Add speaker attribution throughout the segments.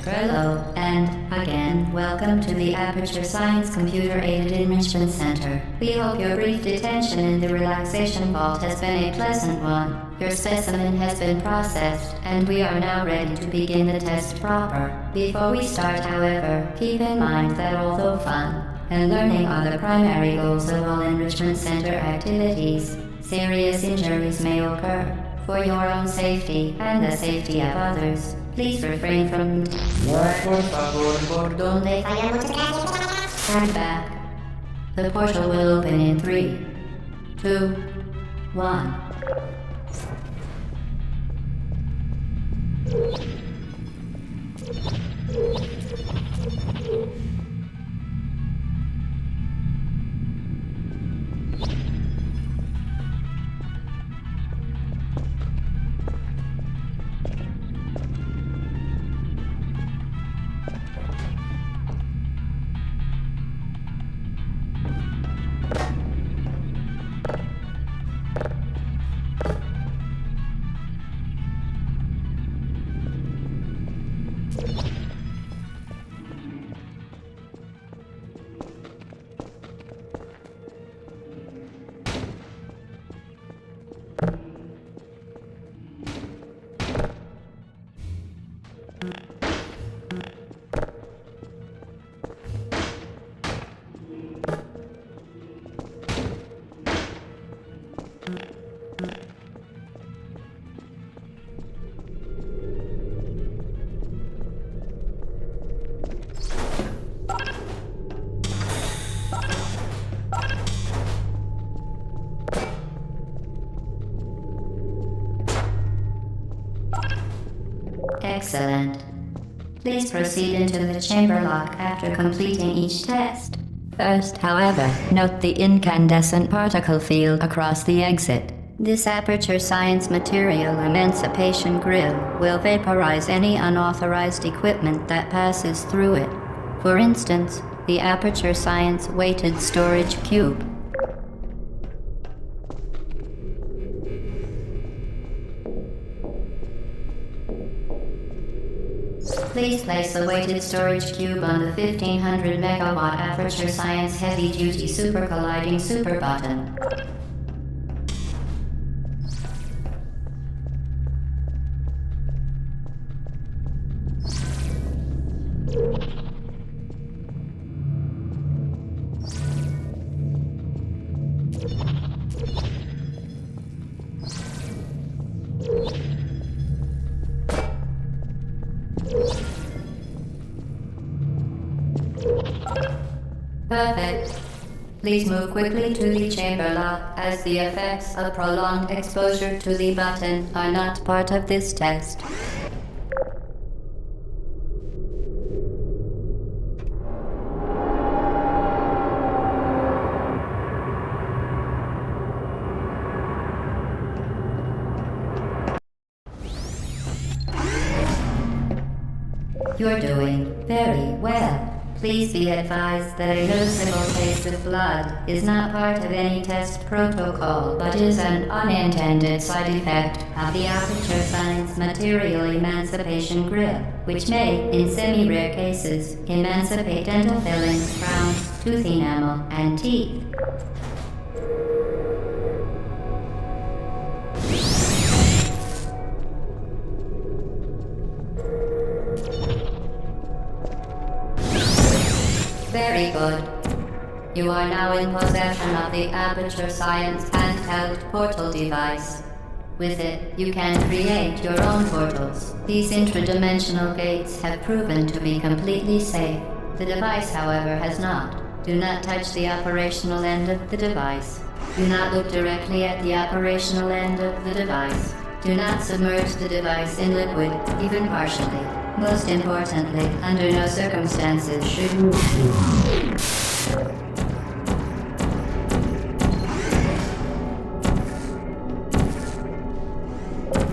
Speaker 1: Hello, and again, welcome to the Aperture Science Computer-Aided Enrichment Center. We hope your brief detention in the relaxation vault has been a pleasant one. Your specimen has been processed, and we are now ready to begin the test proper. Before we start, however, keep in mind that although fun and learning are the primary goals of all Enrichment Center activities, serious injuries may occur. For your own safety and the safety of others, please refrain from stand back. The portal will open in 3, 2, 1. Excellent. Please proceed into the chamber lock after completing each test. First, however, note the incandescent particle field across the exit. This Aperture Science Material Emancipation Grill will vaporize any unauthorized equipment that passes through it. For instance, the Aperture Science Weighted Storage Cube. Please place the weighted storage cube on the 1500 megawatt Aperture Science Heavy Duty Super Colliding Super Button. Perfect. Please move quickly to the chamber lock, as the effects of prolonged exposure to the button are not part of this test. You're doing very well. Please be advised that a noticeable taste of blood is not part of any test protocol, but is an unintended side effect of the Aperture Science Material Emancipation Grill, which may, in semi-rare cases, emancipate dental fillings, crowns, tooth enamel, and teeth. Very good. You are now in possession of the Aperture Science handheld portal device. With it, you can create your own portals. These intradimensional gates have proven to be completely safe. The device, however, has not. Do not touch the operational end of the device. Do not look directly at the operational end of the device. Do not submerge the device in liquid, even partially. Most importantly, under no circumstances should you...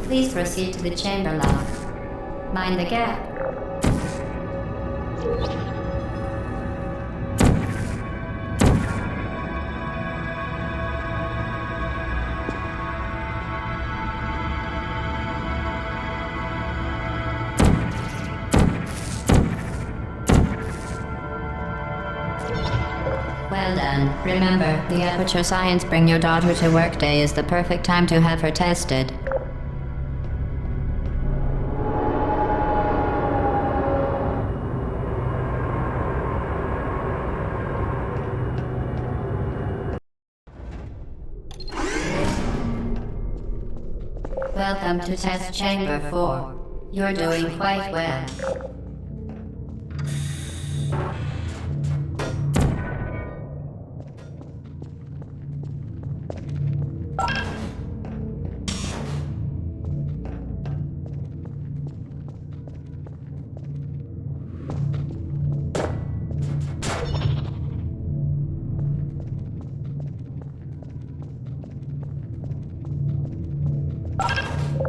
Speaker 1: Please proceed to the chamber lock. Mind the gap. Well done. Remember, the Aperture Science Bring Your Daughter to Work Day is the perfect time to have her tested. Welcome to Test Chamber 4. You're doing quite well.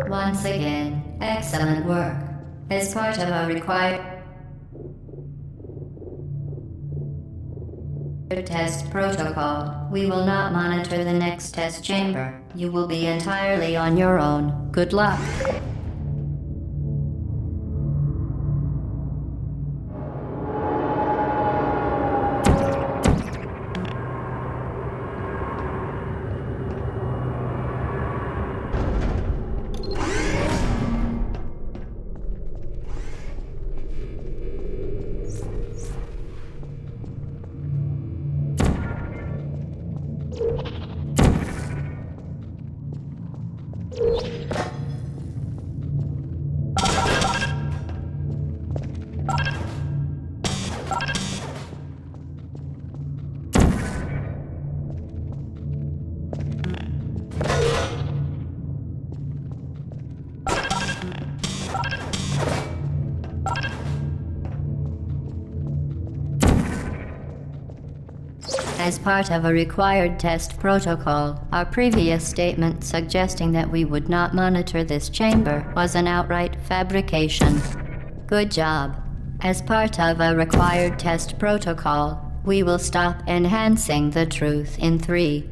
Speaker 1: Once again, excellent work. As part of a required test protocol, we will not monitor the next test chamber. You will be entirely on your own. Good luck. As part of a required test protocol, our previous statement suggesting that we would not monitor this chamber was an outright fabrication. Good job. As part of a required test protocol, we will stop enhancing the truth in 3,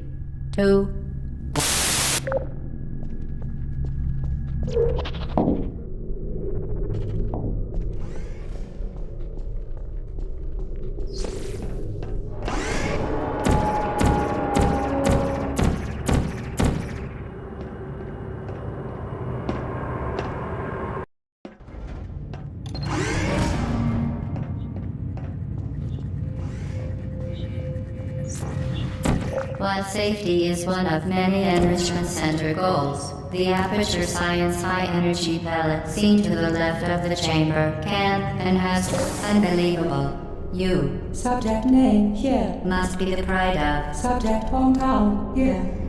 Speaker 1: 2, While safety is one of many Enrichment Center goals, the Aperture Science High Energy pellet seen to the left of the chamber can and has unbelievable. You.
Speaker 2: Subject name here.
Speaker 1: Must be the pride of.
Speaker 2: Subject hometown here.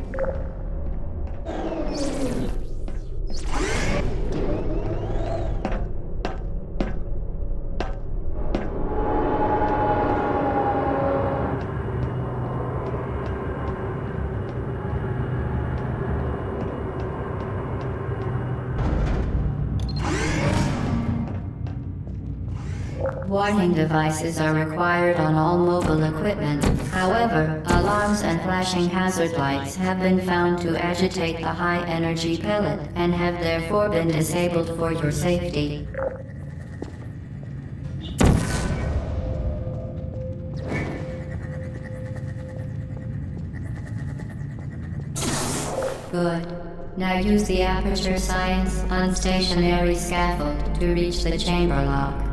Speaker 1: Warning devices are required on all mobile equipment. However, alarms and flashing hazard lights have been found to agitate the high-energy pellet and have therefore been disabled for your safety. Good. Now use the Aperture Science unstationary scaffold to reach the chamber lock.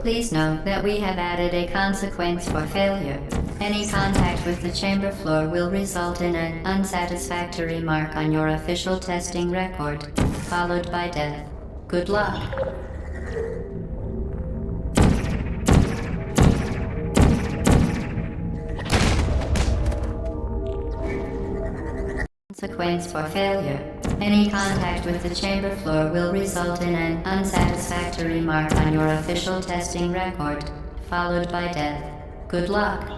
Speaker 1: Please note that we have added a consequence for failure. Any contact with the chamber floor will result in an unsatisfactory mark on your official testing record, followed by death. Good luck. consequence for failure. Any contact with the chamber floor will result in an unsatisfactory mark on your official testing record, followed by death. Good luck.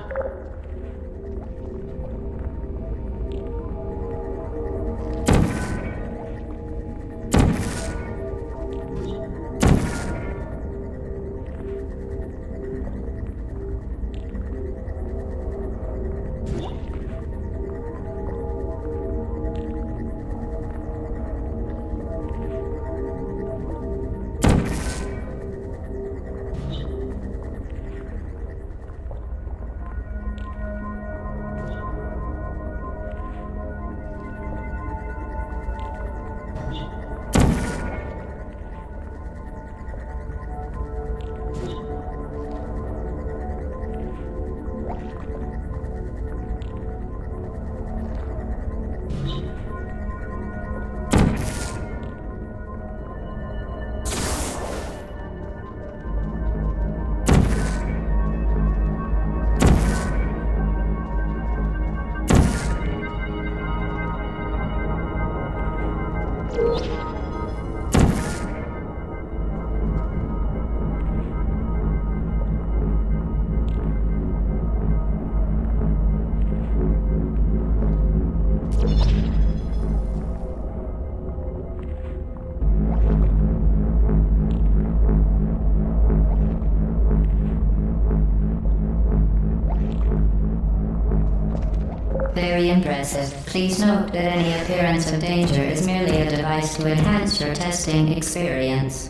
Speaker 1: Very impressive. Please note that any appearance of danger is merely a device to enhance your testing experience.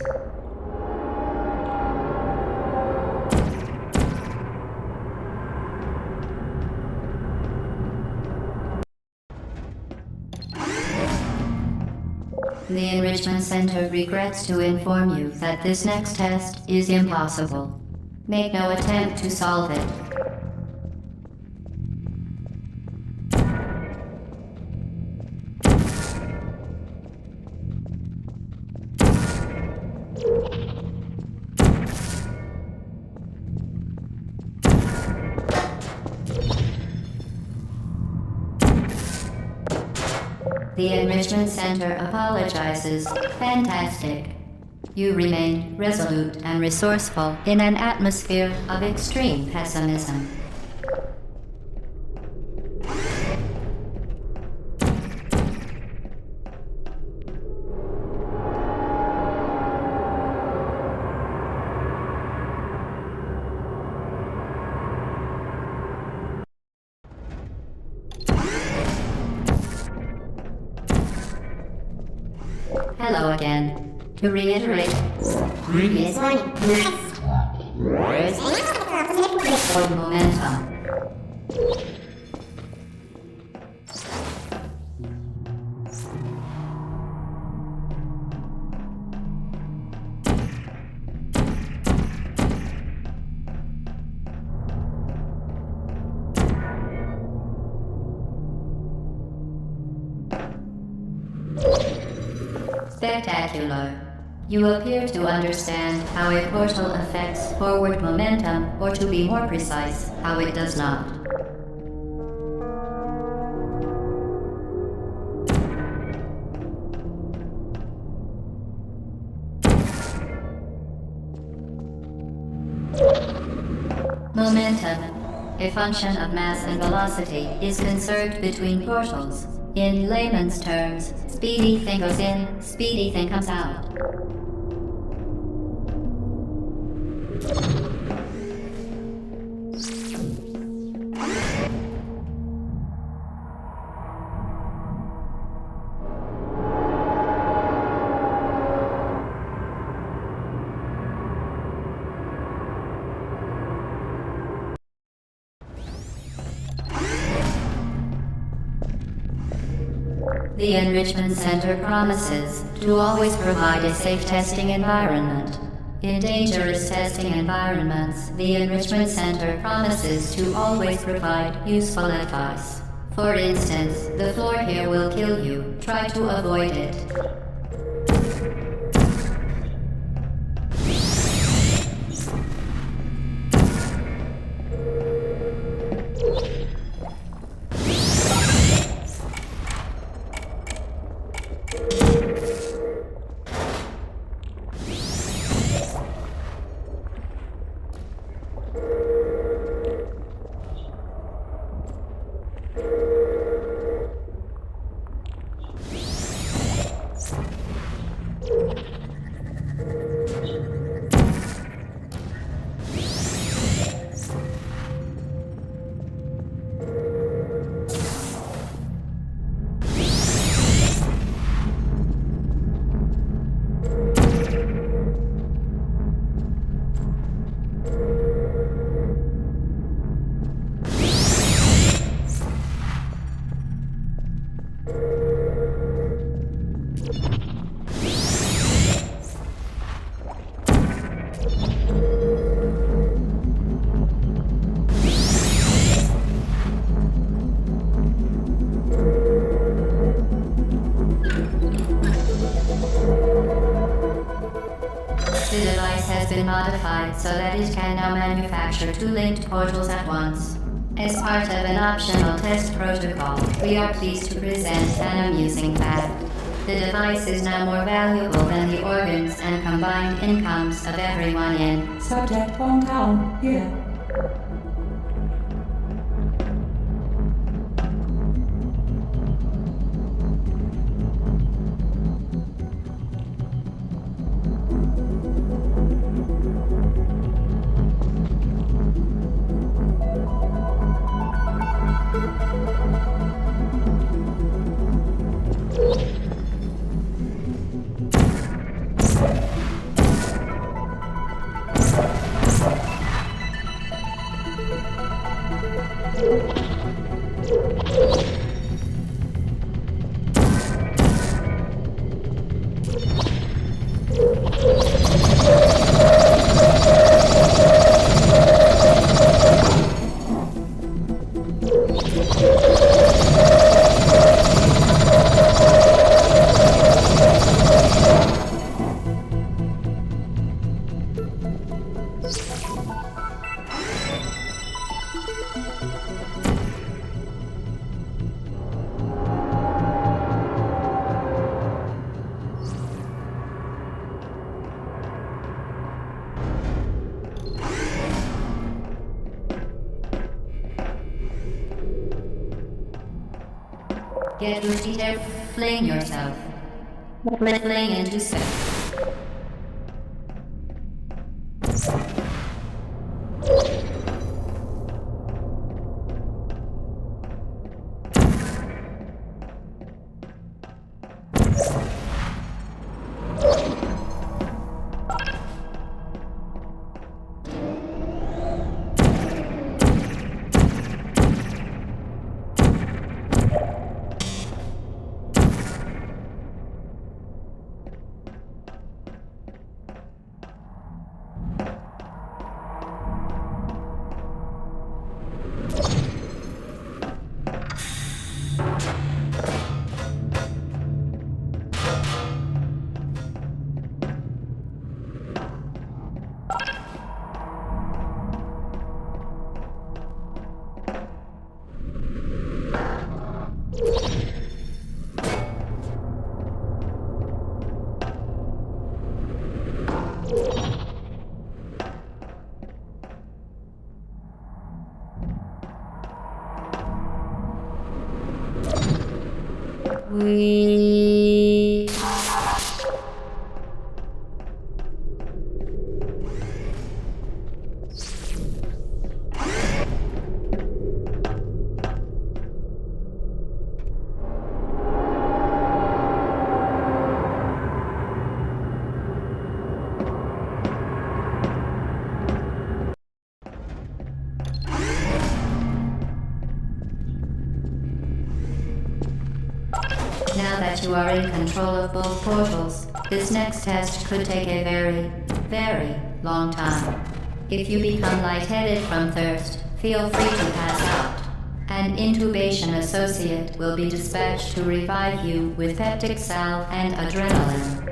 Speaker 1: The Enrichment Center regrets to inform you that this next test is impossible. Make no attempt to solve it. The Enrichment Center apologizes. Fantastic. You remain resolute and resourceful in an atmosphere of extreme pessimism. Hello again. To reiterate, previous momentum. Spectacular. You appear to understand how a portal affects forward momentum, or to be more precise, how it does not. Momentum, a function of mass and velocity, is conserved between portals. In layman's terms, speedy thing goes in, speedy thing comes out. The Enrichment Center promises to always provide a safe testing environment. In dangerous testing environments, the Enrichment Center promises to always provide useful advice. For instance, the floor here will kill you. Try to avoid it. The device has been modified so that it can now manufacture two linked portals at once. As part of an optional test protocol, we are pleased to present an amusing fact. The device is now more valuable than the organs and combined incomes of everyone in.
Speaker 2: Subject hometown, here.
Speaker 1: Get ready to fling yourself. Fling into space. We... Now that you are in control of both portals, this next test could take a very, very long time. If you become lightheaded from thirst, feel free to pass out. An intubation associate will be dispatched to revive you with peptic salve and adrenaline.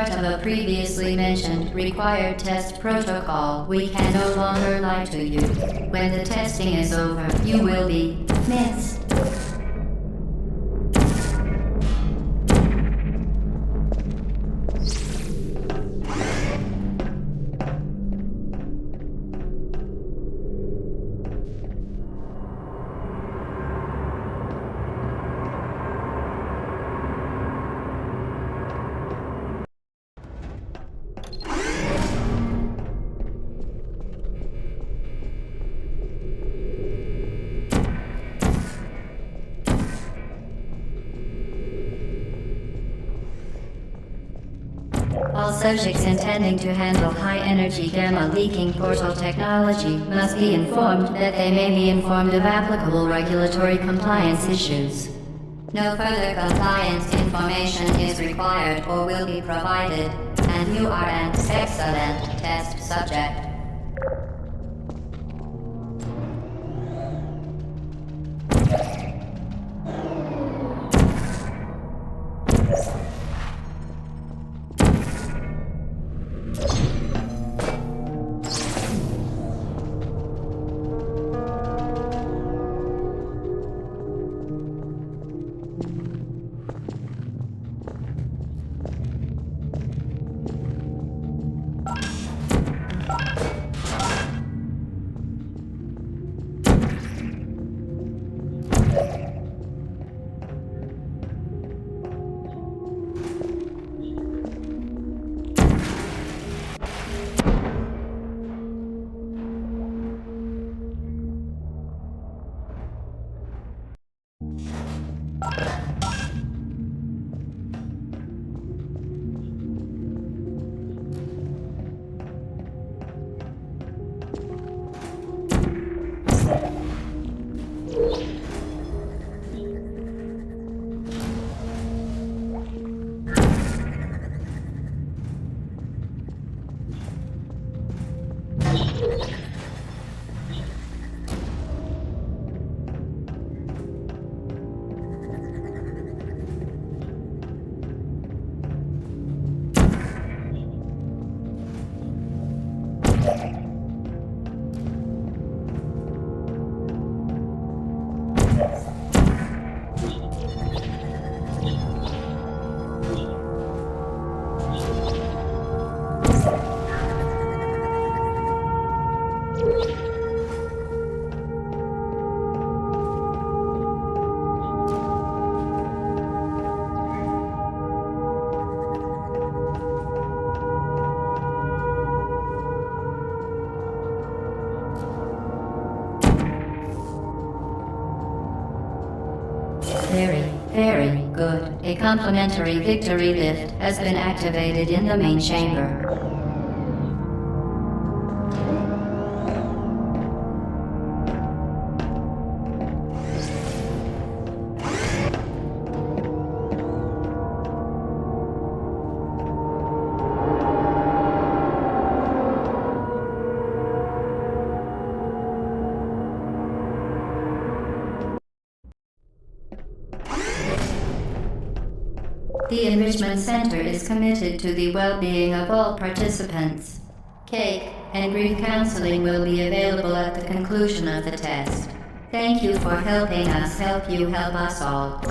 Speaker 1: part of a previously mentioned required test protocol, we can no longer lie to you. When the testing is over, you will be missed. All subjects intending to handle high-energy gamma-leaking portal technology must be informed that they may be informed of applicable regulatory compliance issues. No further compliance information is required or will be provided, and you are an excellent test subject. Very good. A complimentary victory lift has been activated in the main chamber. The Enrichment Center is committed to the well-being of all participants. Cake and grief counseling will be available at the conclusion of the test. Thank you for helping us help you help us all.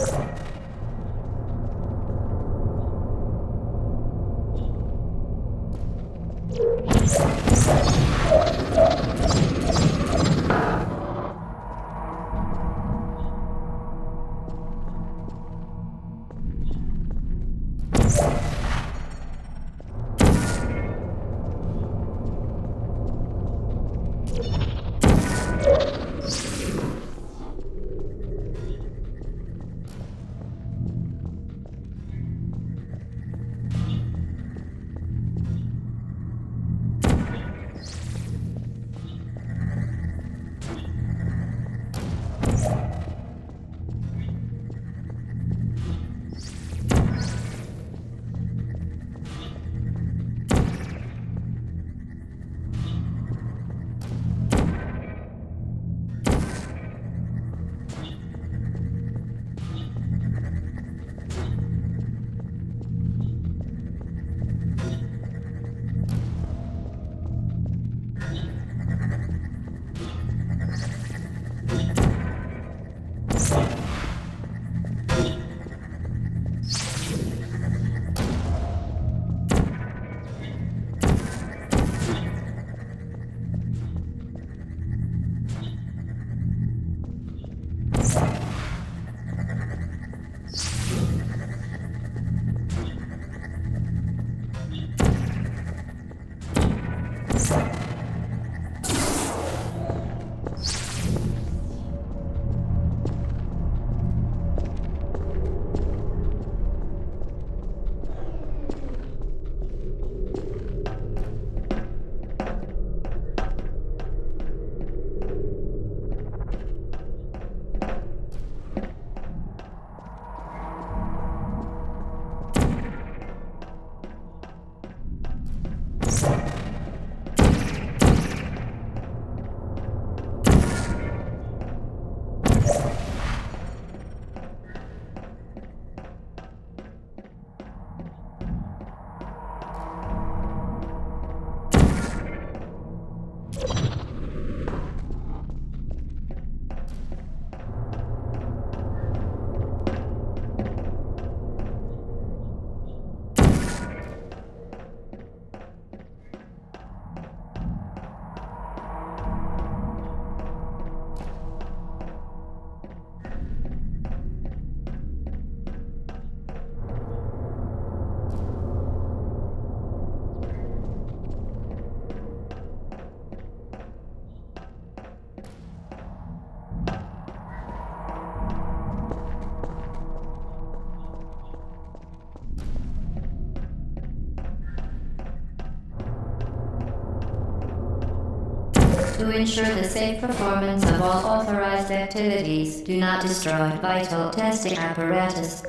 Speaker 1: To ensure the safe performance of all authorized activities, do not destroy vital testing apparatus.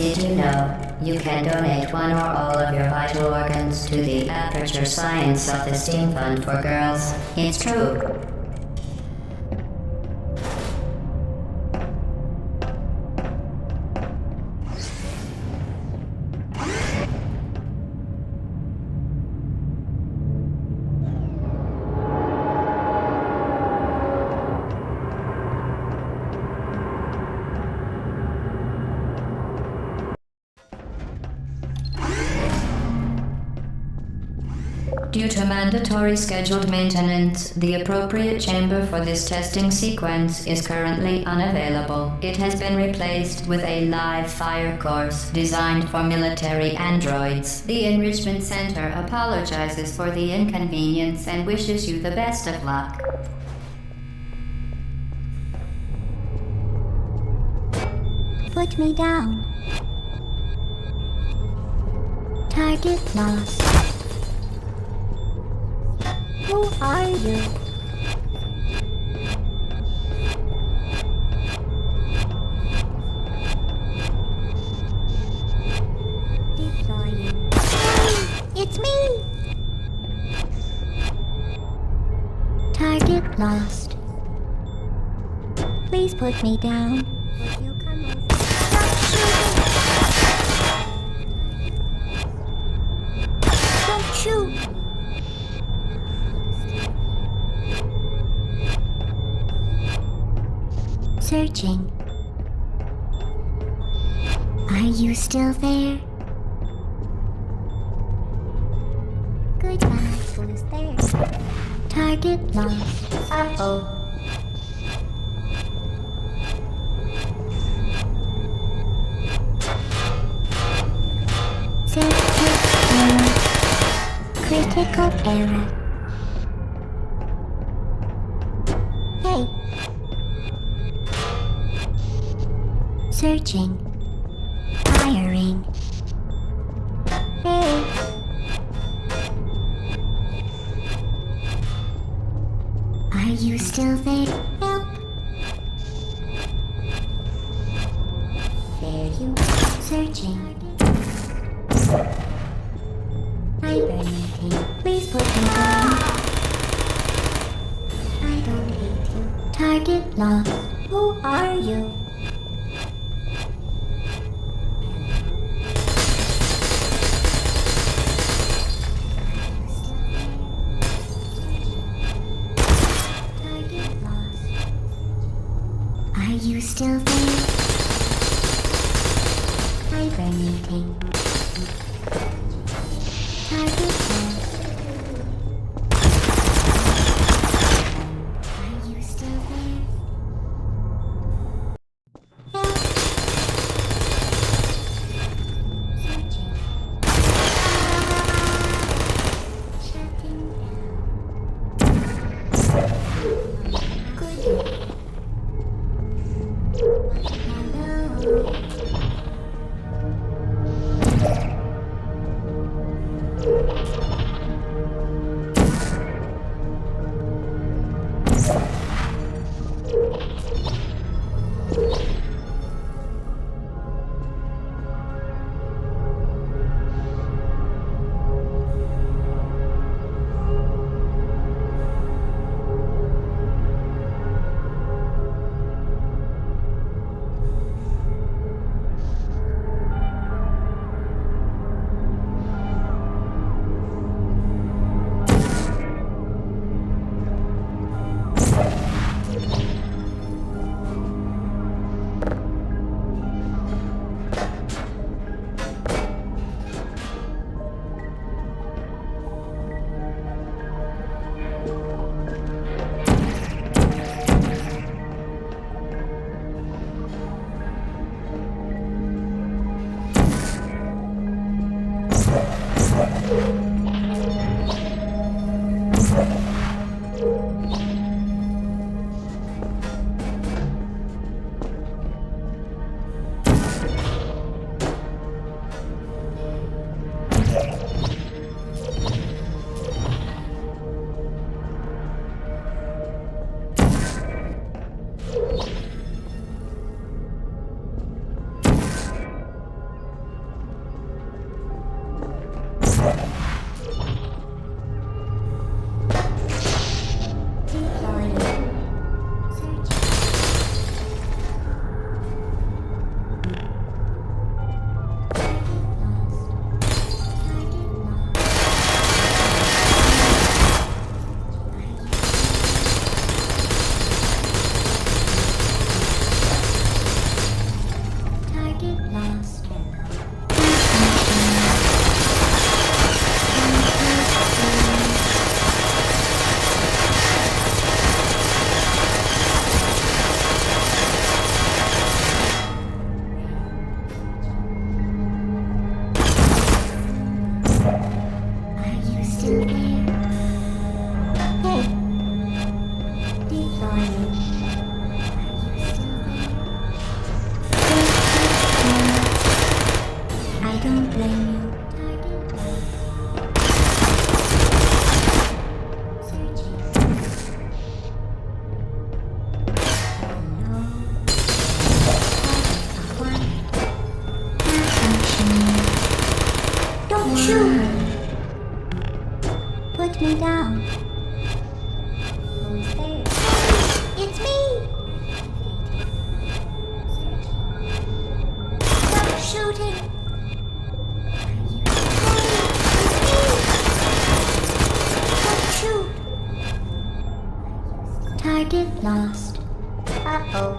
Speaker 1: Did you know you can donate one or all of your vital organs to the Aperture Science Self-Esteem Fund for Girls? It's true. Due to mandatory scheduled maintenance, the appropriate chamber for this testing sequence is currently unavailable. It has been replaced with a live fire course designed for military androids. The Enrichment Center apologizes for the inconvenience and wishes you the best of luck.
Speaker 3: Put me down. Target lost. Who are you? Deploying. It's me! Target lost. Please put me down. Would you come over? Stop shooting! Don't shoot! Searching. Are you still there? Goodbye. Who's there? Target lost. Uh-oh. Critical error. Hey. Searching. Firing. Hey. Are you still there? Help. There you are. Searching. Hibernating. Please put me down. I don't hate you. Target lost. Who are you? Target lost. Are you still there? Hibernating. Target lost. Are you still there? Help. Searching. Shutting down. Good. Hello. Target lost. Are you still there? Hey. Deploying. Are you still there? I don't blame you. Searching. Hello. Malfunctioning. Don't shoot! Put me down. Who's there? It's me! Stop shooting! Don't shoot! Target lost. Uh-oh.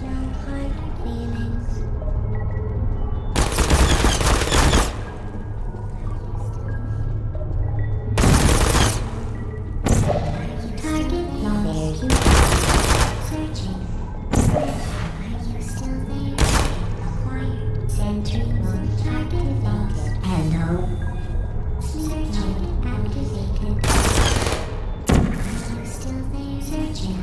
Speaker 3: No hard feelings. Target lost. There you are. Searching. Are you still there? Acquired. Sentry mode. Target lost. Hello. Searching. Activated. Are you still there? Searching.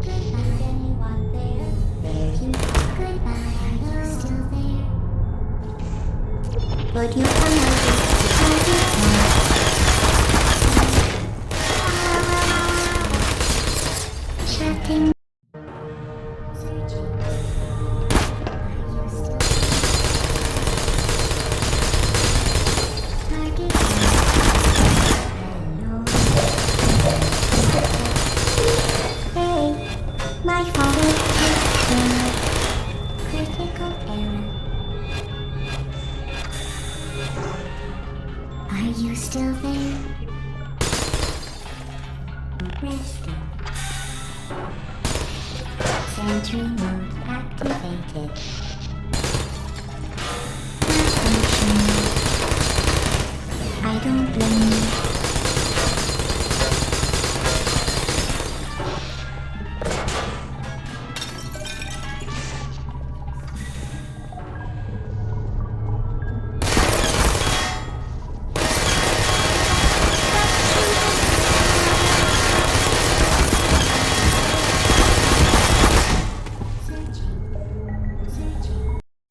Speaker 3: Goodbye. Is anyone there? There you are. Goodbye. Are you still there? Would you come over? Target lost. Checking. Searching. Are you still target? Hello. Hey, my fault. Critical error. Are you still there? Resting. Sentry mode activated. Malfunction. I don't blame you. Searching.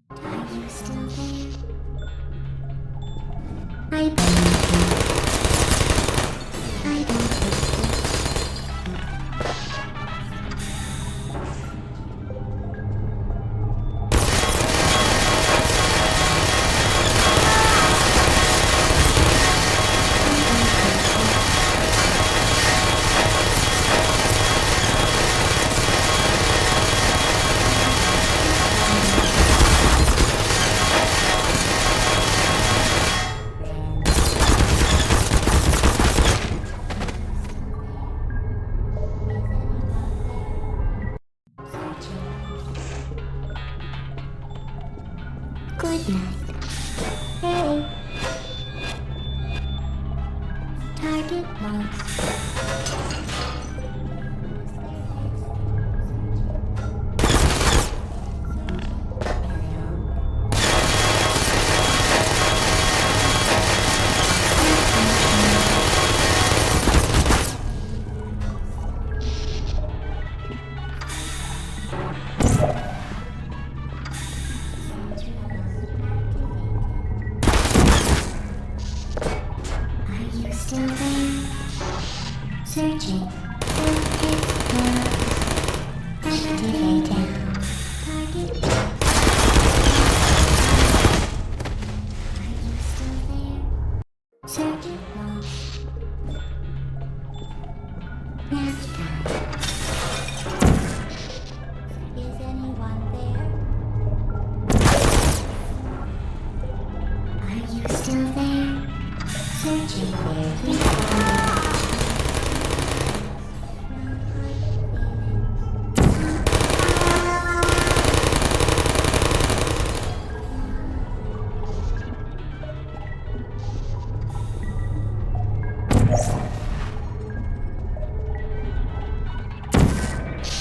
Speaker 3: Are you still there? I believe you. I don't think so. Good night. Hey. Target lost. Are you still there? Searching. Activated. Target.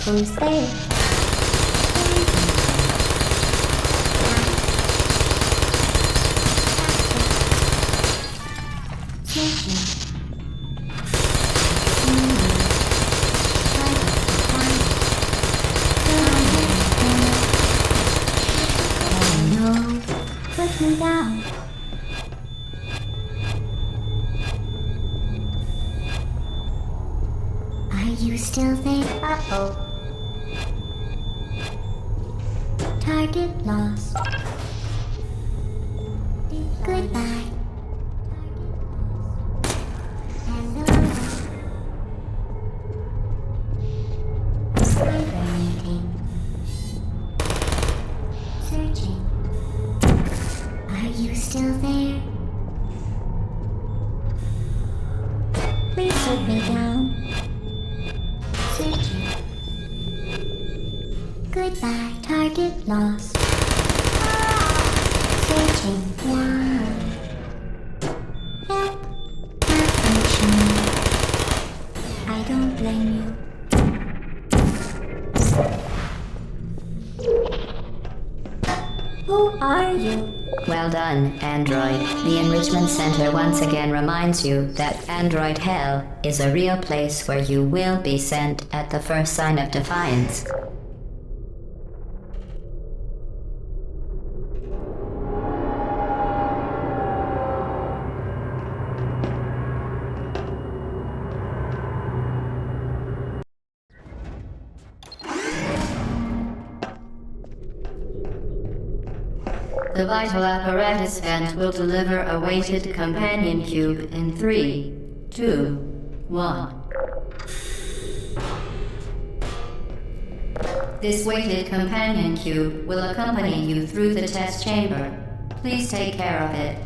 Speaker 3: Who's there? No, put me down. Are you still there? Uh-oh. Target lost. Goodbye. Hello. Hibernating. Searching. Are you still there? Please put me down. Searching. Goodbye. Target lost. Searching. Wow. Help. Malfunctioning. I don't blame you. Who are you?
Speaker 1: Well done, Android. The Enrichment Center once again reminds you that Android Hell is a real place where you will be sent at the first sign of defiance. The vital apparatus vent will deliver a weighted companion cube in 3, 2, 1. This weighted companion cube will accompany you through the test chamber. Please take care of it.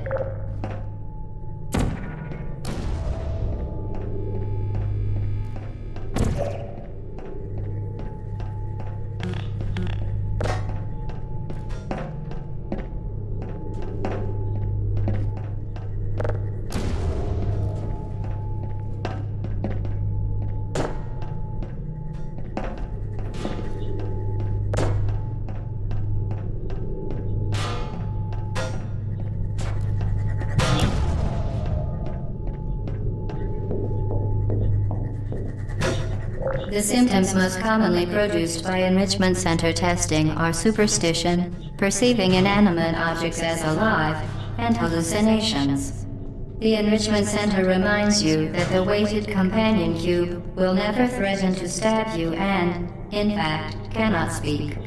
Speaker 1: The symptoms most commonly produced by Enrichment Center testing are superstition, perceiving inanimate objects as alive, and hallucinations. The Enrichment Center reminds you that the weighted companion cube will never threaten to stab you and, in fact, cannot speak.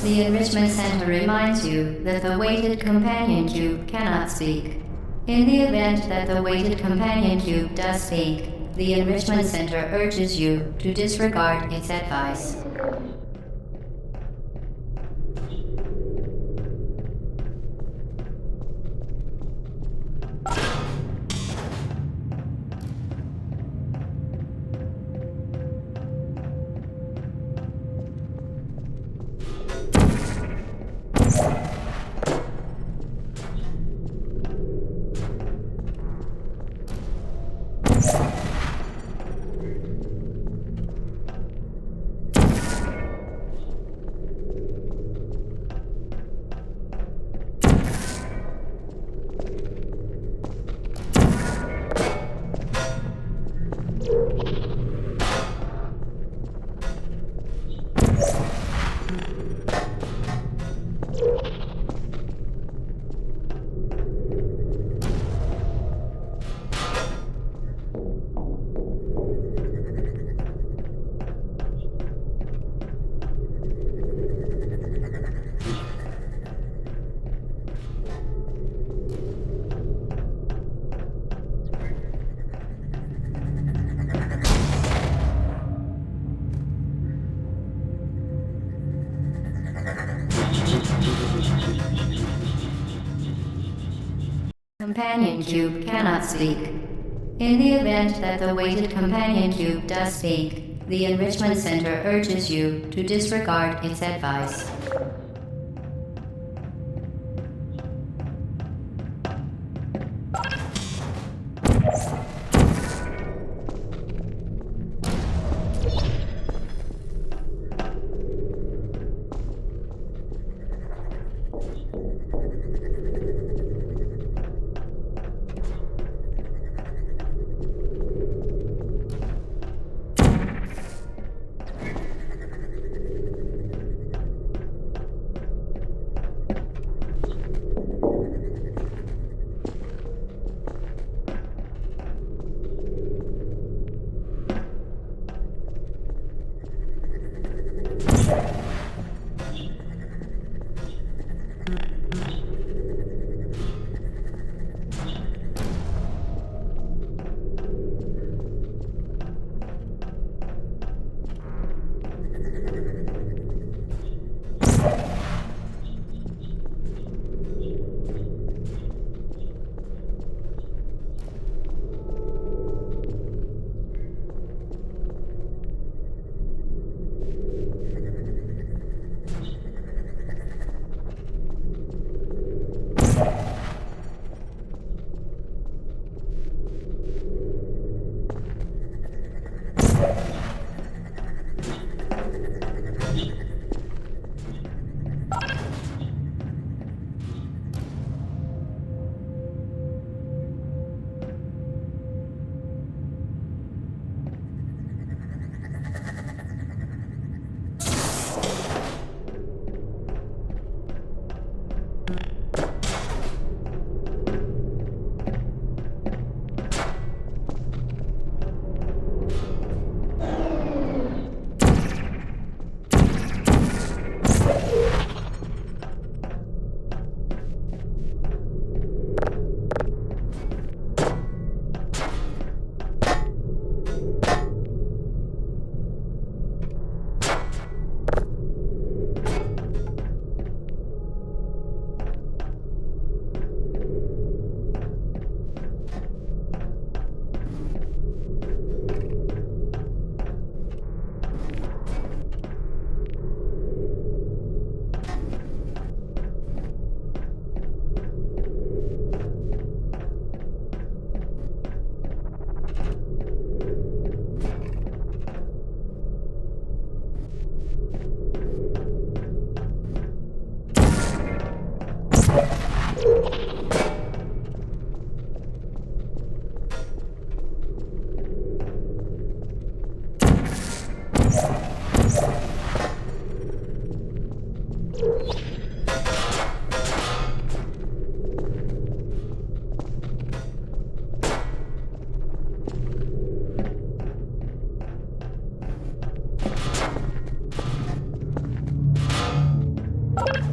Speaker 1: The Enrichment Center reminds you that the weighted companion cube cannot speak. In the event that the weighted companion cube does speak, the Enrichment Center urges you to disregard its advice. Companion Cube cannot speak. In the event that the weighted Companion Cube does speak, the Enrichment Center urges you to disregard its advice.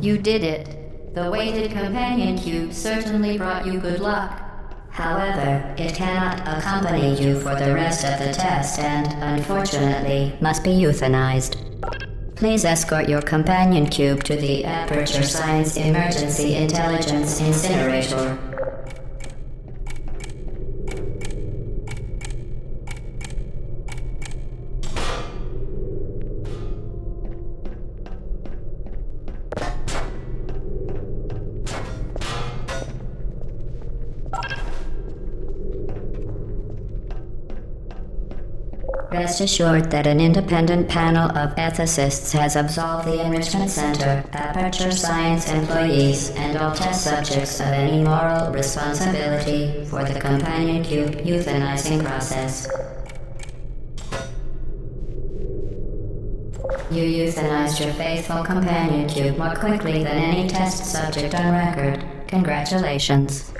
Speaker 1: You did it. The weighted Companion Cube certainly brought you good luck. However, it cannot accompany you for the rest of the test and, unfortunately, must be euthanized. Please escort your Companion Cube to the Aperture Science Emergency Intelligence Incinerator. Rest assured that an independent panel of ethicists has absolved the Enrichment Center, Aperture Science employees, and all test subjects of any moral responsibility for the Companion Cube euthanizing process. You euthanized your faithful Companion Cube more quickly than any test subject on record. Congratulations.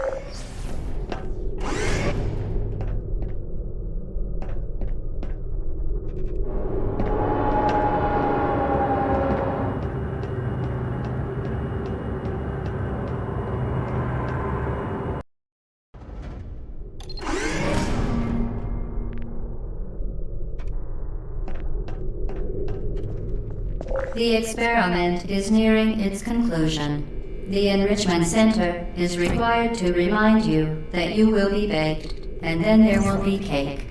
Speaker 1: The experiment is nearing its conclusion. The Enrichment Center is required to remind you that you will be baked, and then there will be cake.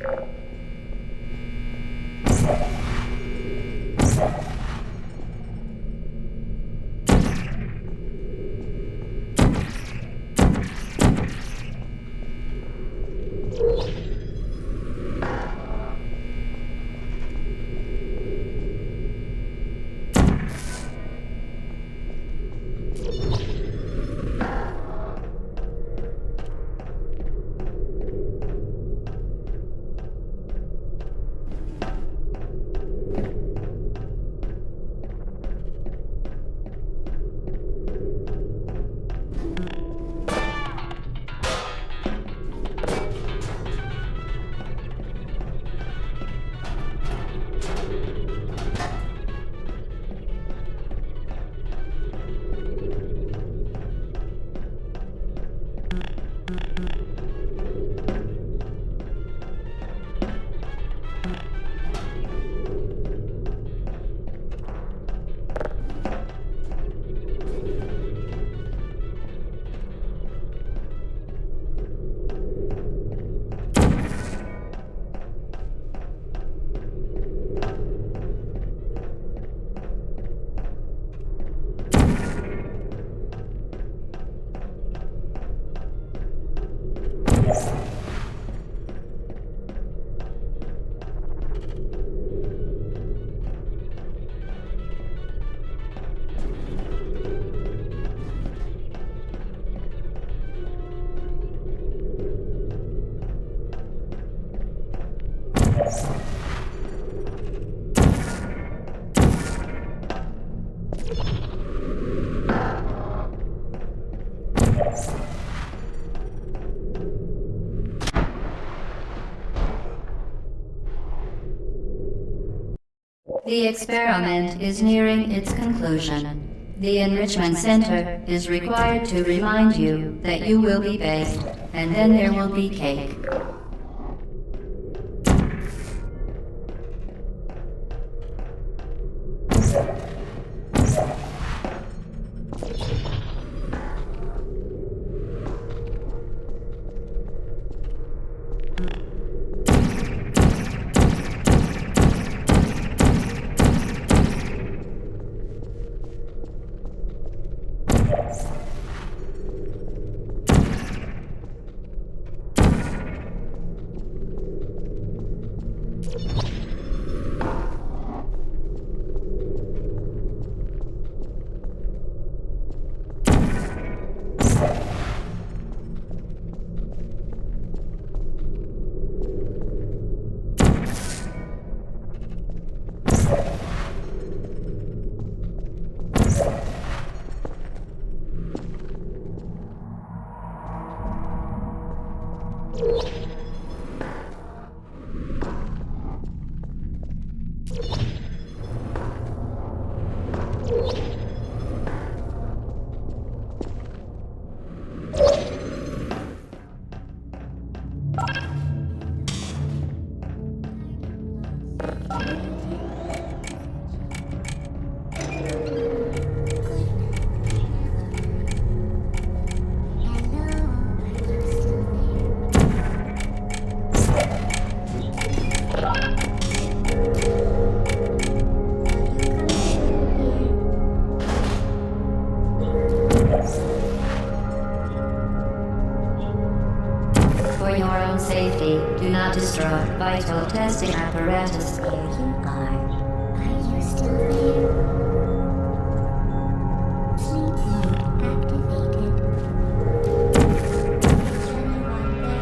Speaker 1: The experiment is nearing its conclusion. The Enrichment Center is required to remind you that you will be baked, and then there will be cake. For your own safety, do not destroy vital testing apparatus.
Speaker 3: Here you are. Are you still there? Sleep mode activated. Is anyone there?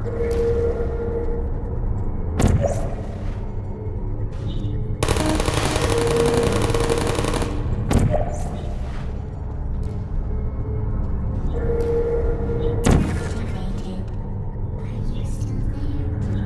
Speaker 3: Activated. Are you still there?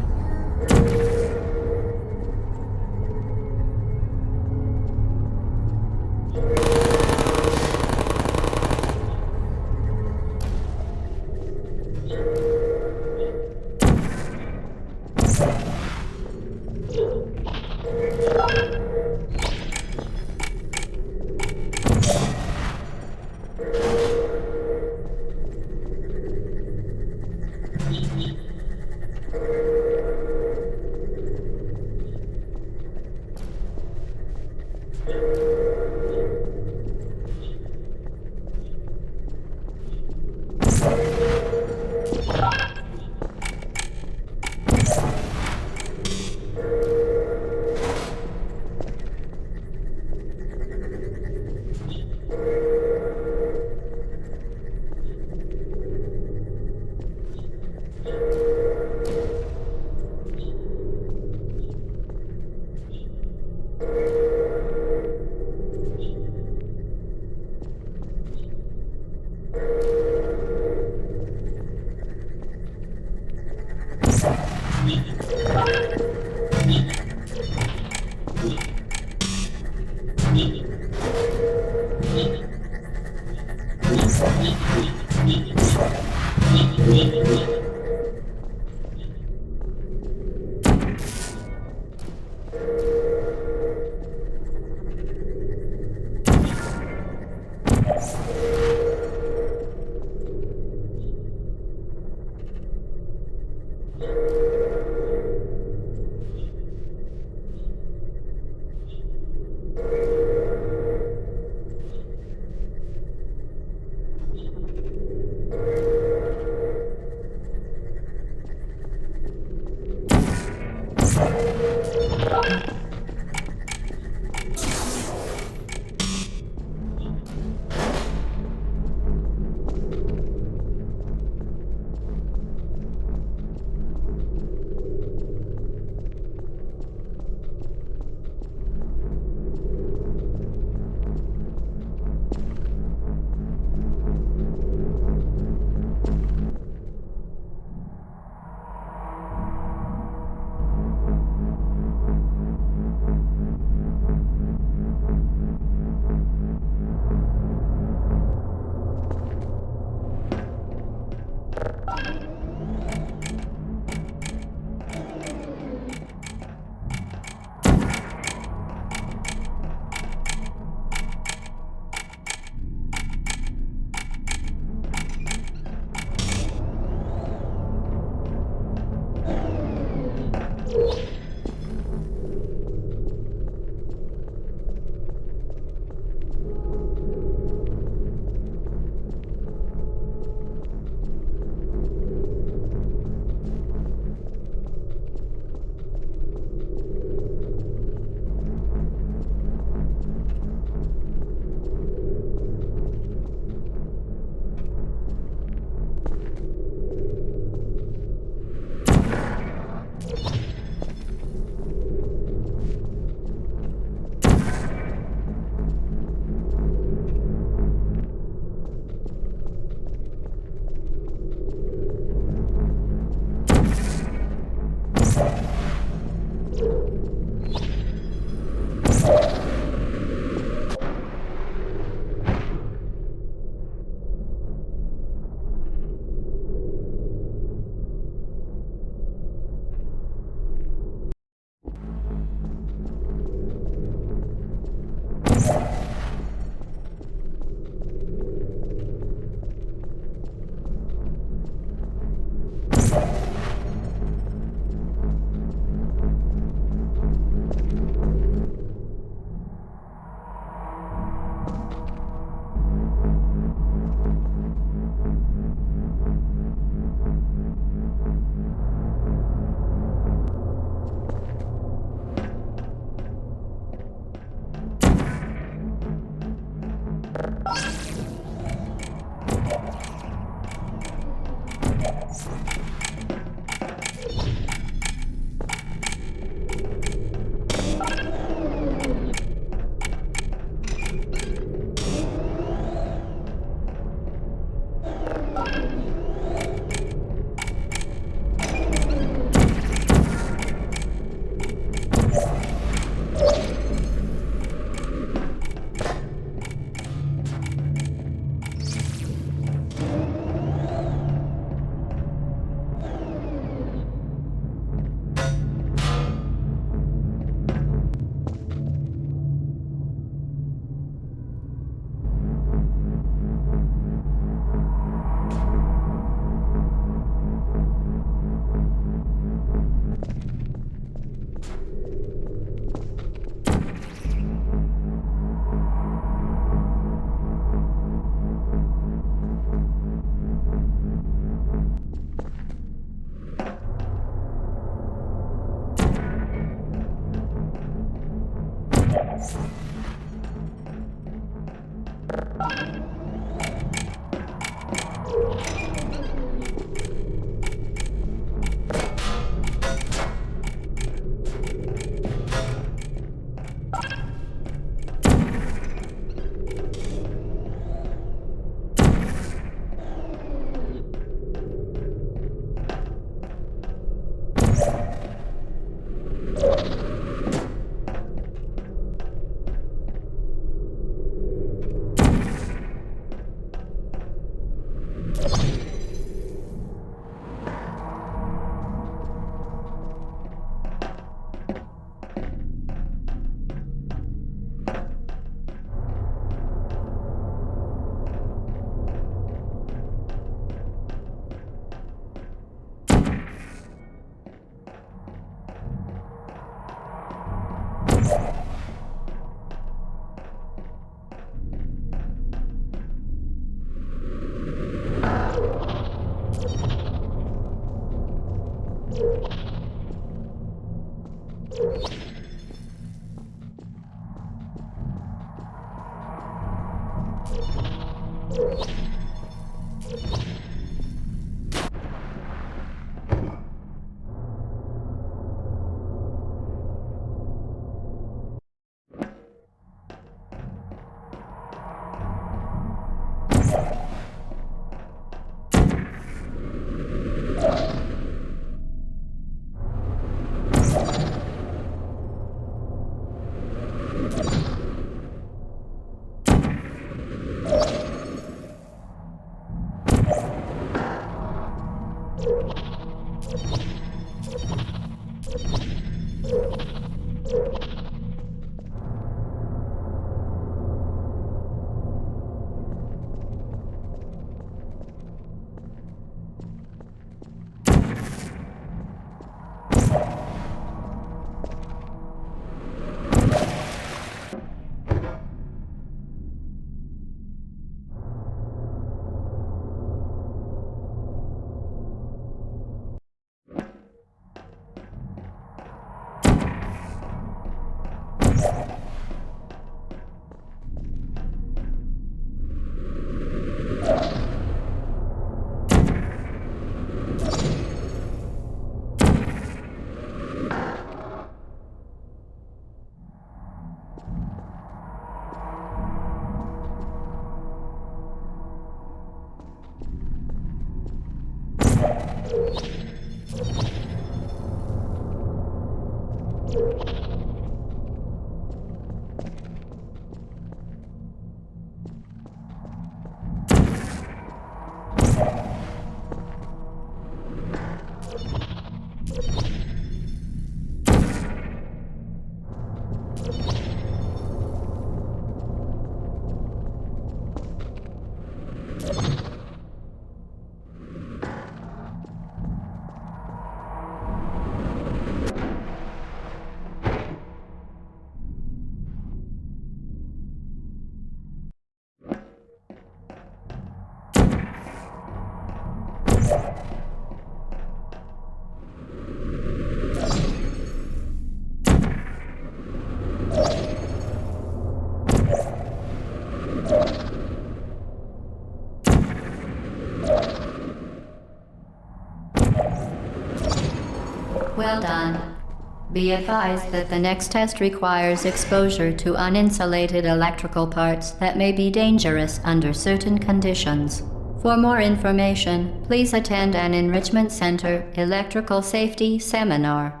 Speaker 1: Be advised that the next test requires exposure to uninsulated electrical parts that may be dangerous under certain conditions. For more information, please attend an Enrichment Center electrical safety seminar.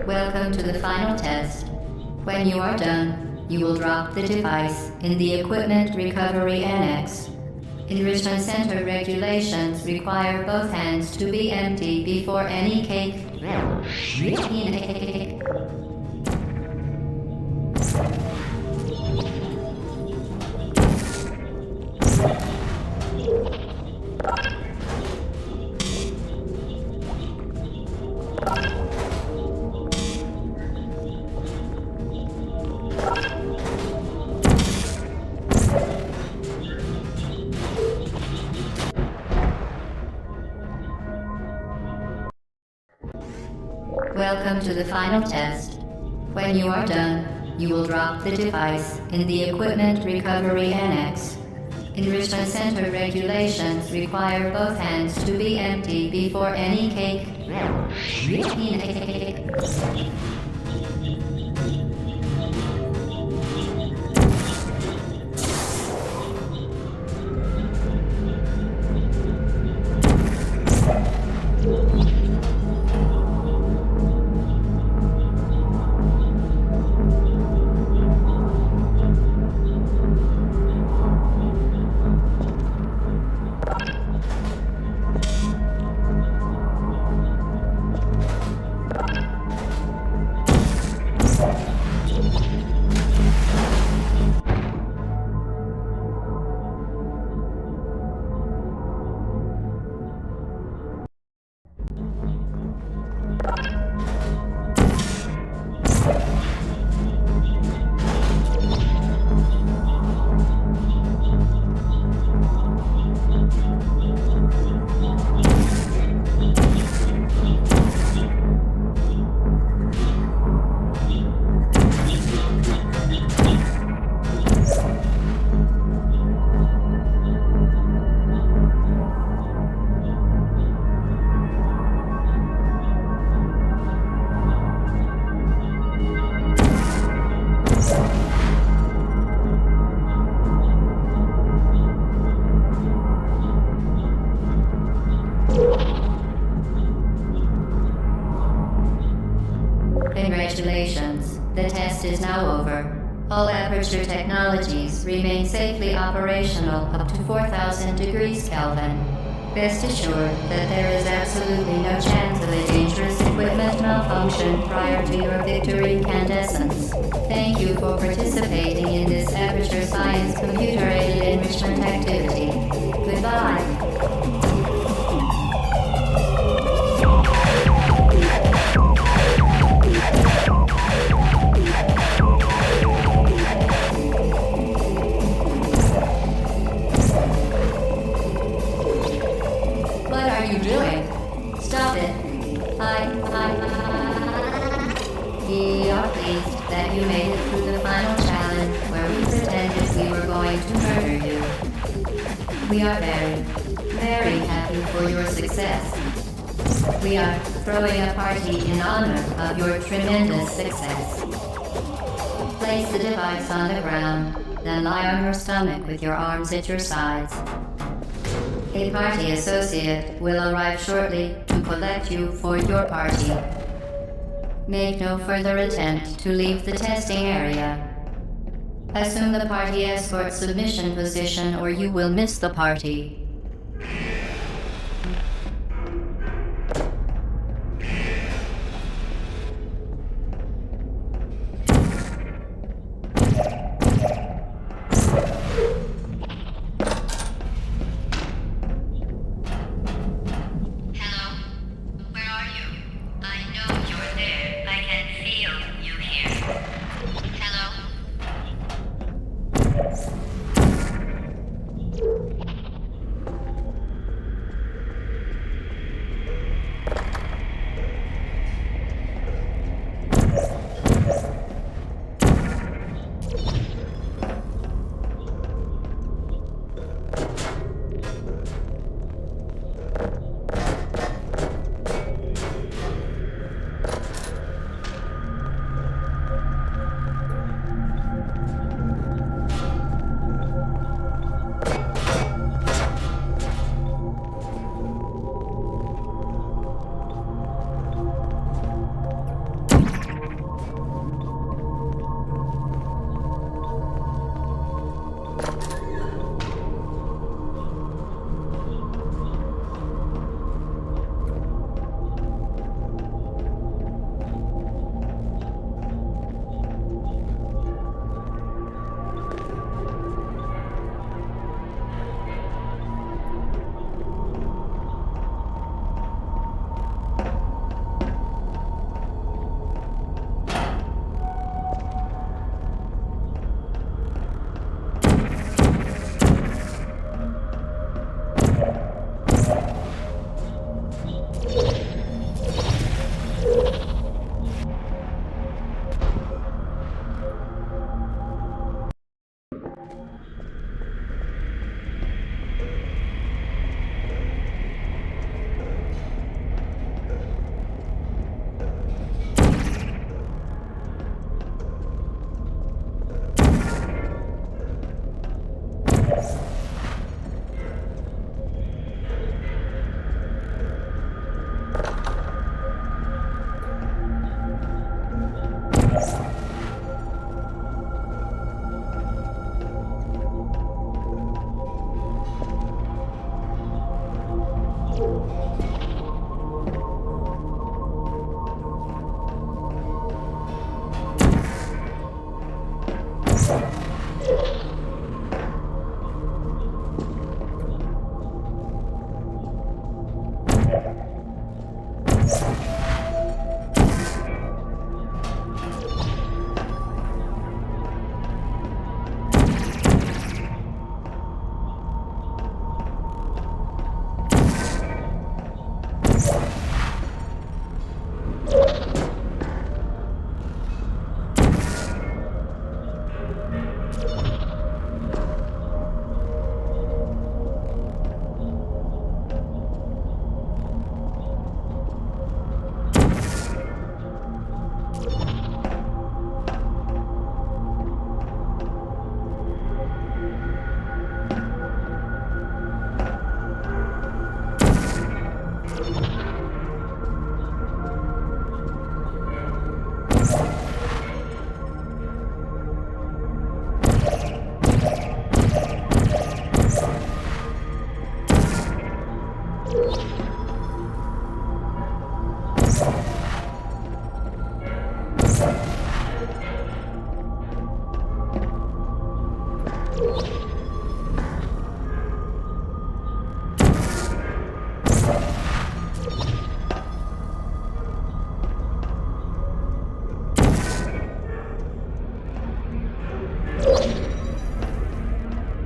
Speaker 1: Welcome to the final test. When you are done, you will drop the device in the Equipment Recovery Annex. Enrichment Center regulations require both hands to be empty before any cake. Welcome to the final test. When you are done, you will drop the device in the Equipment Recovery Annex. Enrichment Center regulations require both hands to be empty before any cake. Congratulations. The test is now over. All Aperture technologies remain safely operational up to 4,000 degrees Kelvin. Rest assured that there is absolutely no chance of a dangerous equipment malfunction prior to your victory incandescence. Thank you for participating in this Aperture Science computer-aided enrichment activity. Goodbye. What are you doing? Stop it. We are pleased that you made it through the final challenge where we pretended we were going to murder you. We are very, very happy for your success. We are throwing a party in honor of your tremendous success. Place the device on the ground, then lie on your stomach with your arms at your sides. A party associate will arrive shortly to collect you for your party. Make no further attempt to leave the testing area. Assume the party escort submission position or you will miss the party.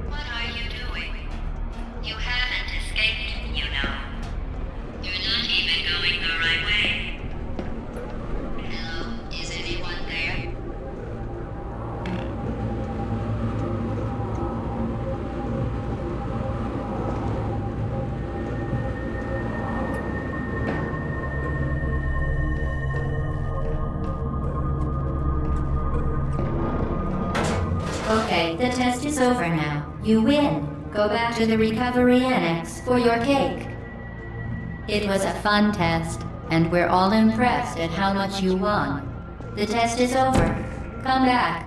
Speaker 1: What are you doing? You haven't escaped, you know. You're not even going the right way. Hello, is anyone there? Okay, the test is over now. You win. Go back to the recovery annex for your cake. It was a fun test, and we're all impressed at how much you won. The test is over. Come back.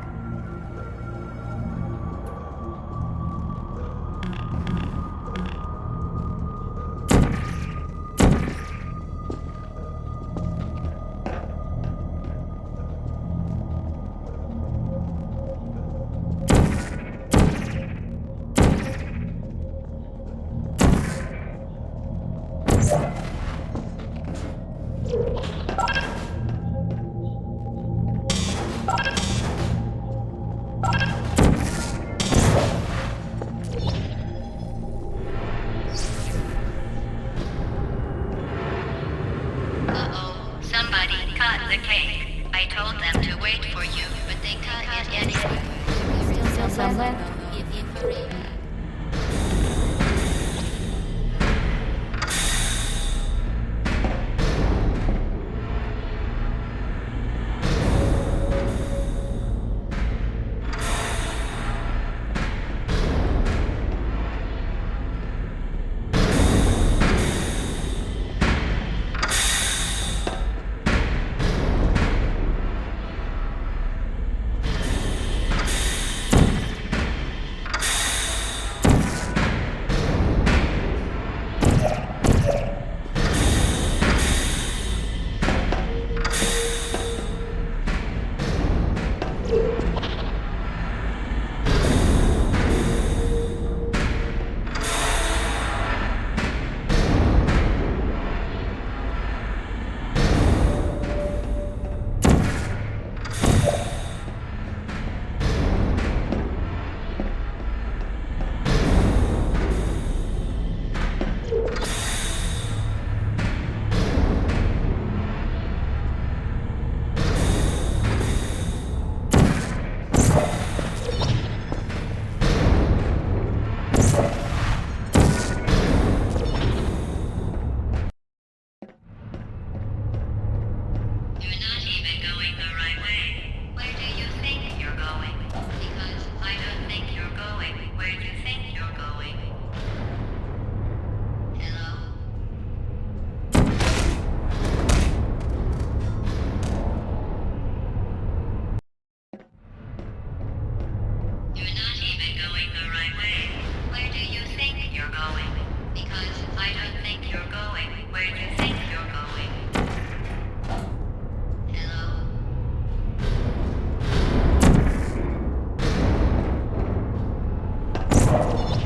Speaker 1: Didn't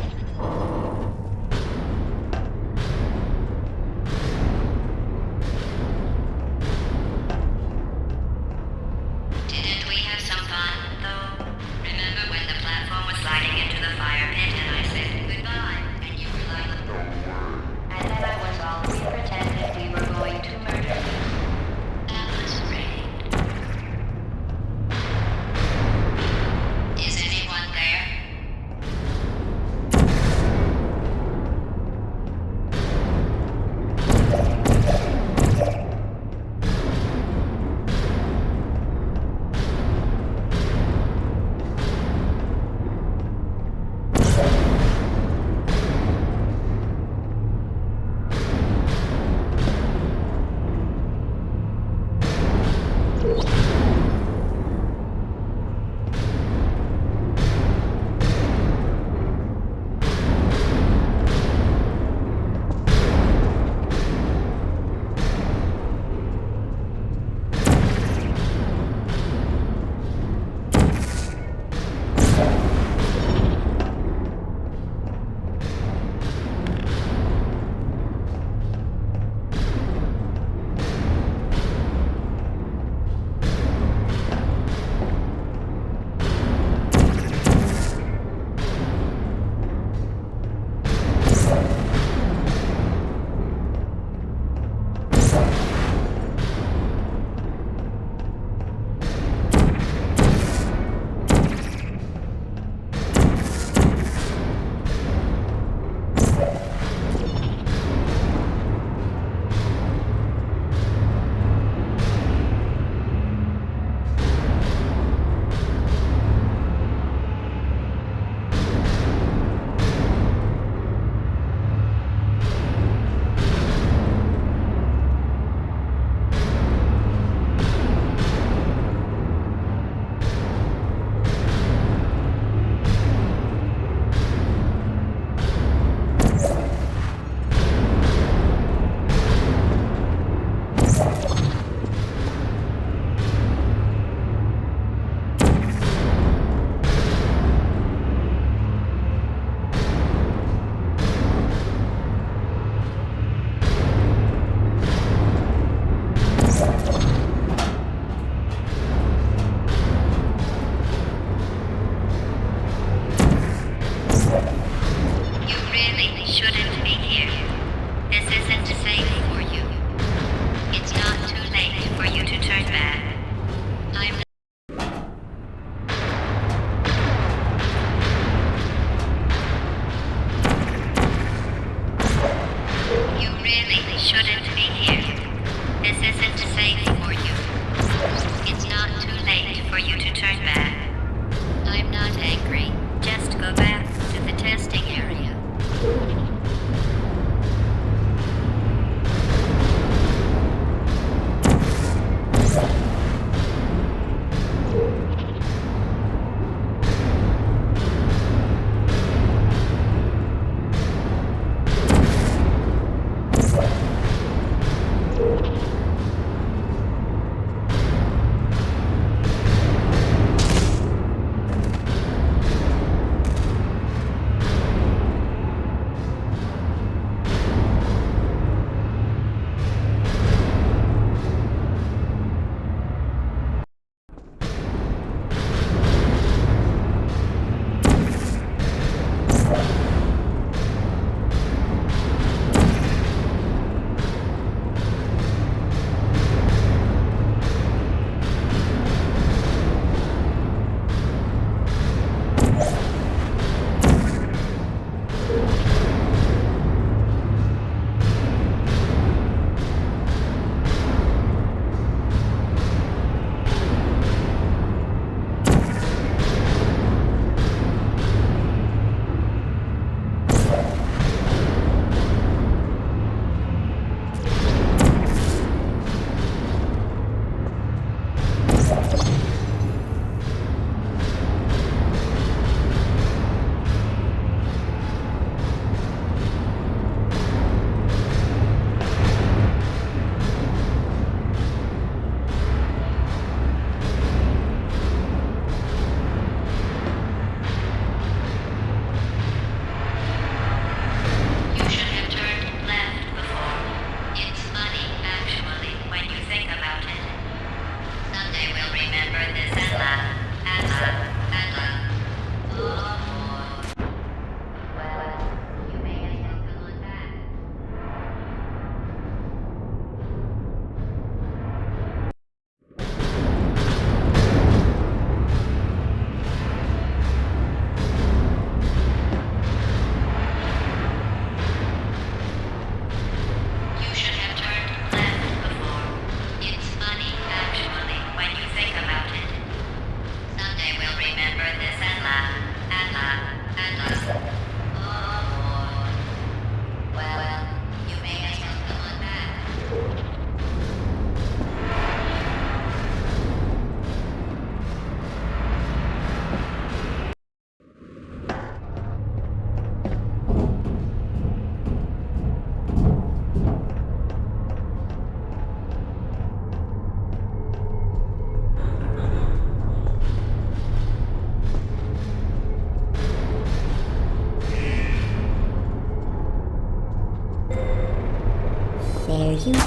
Speaker 1: we have some fun, though? Remember when the platform was sliding into the fire pit and I said goodbye, and you were like, and then I was all we pretended we were going to murder you. That was great. Is anyone there?
Speaker 3: There you go.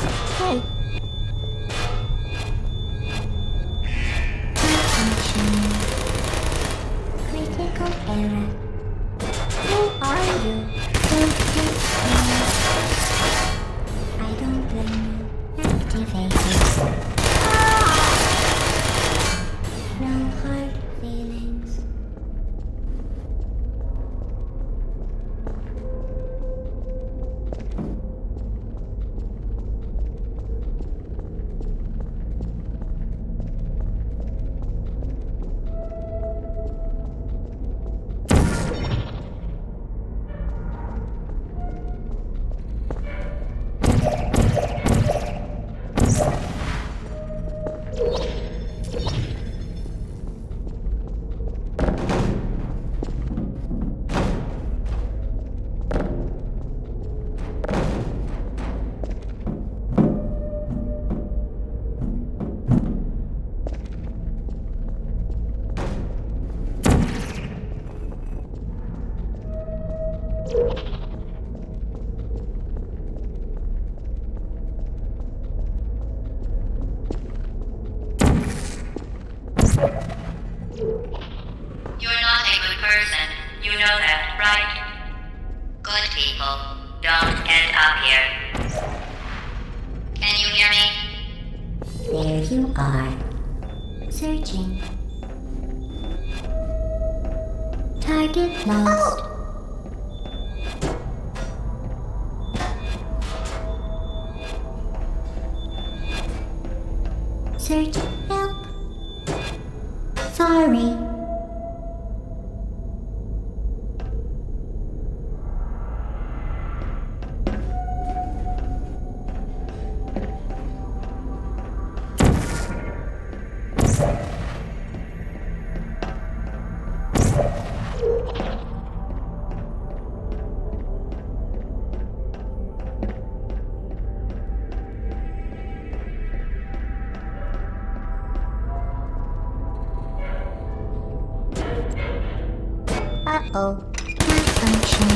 Speaker 3: Malfunction. Critical error. Who are you? Don't take me. I don't blame you. Activated. No hard feelings.
Speaker 1: You're not a good person. You know that, right? Good people don't end up here. Can you hear me?
Speaker 3: There you are. Searching. Target lost. Search help. Sorry. Uh-oh. Malfunction.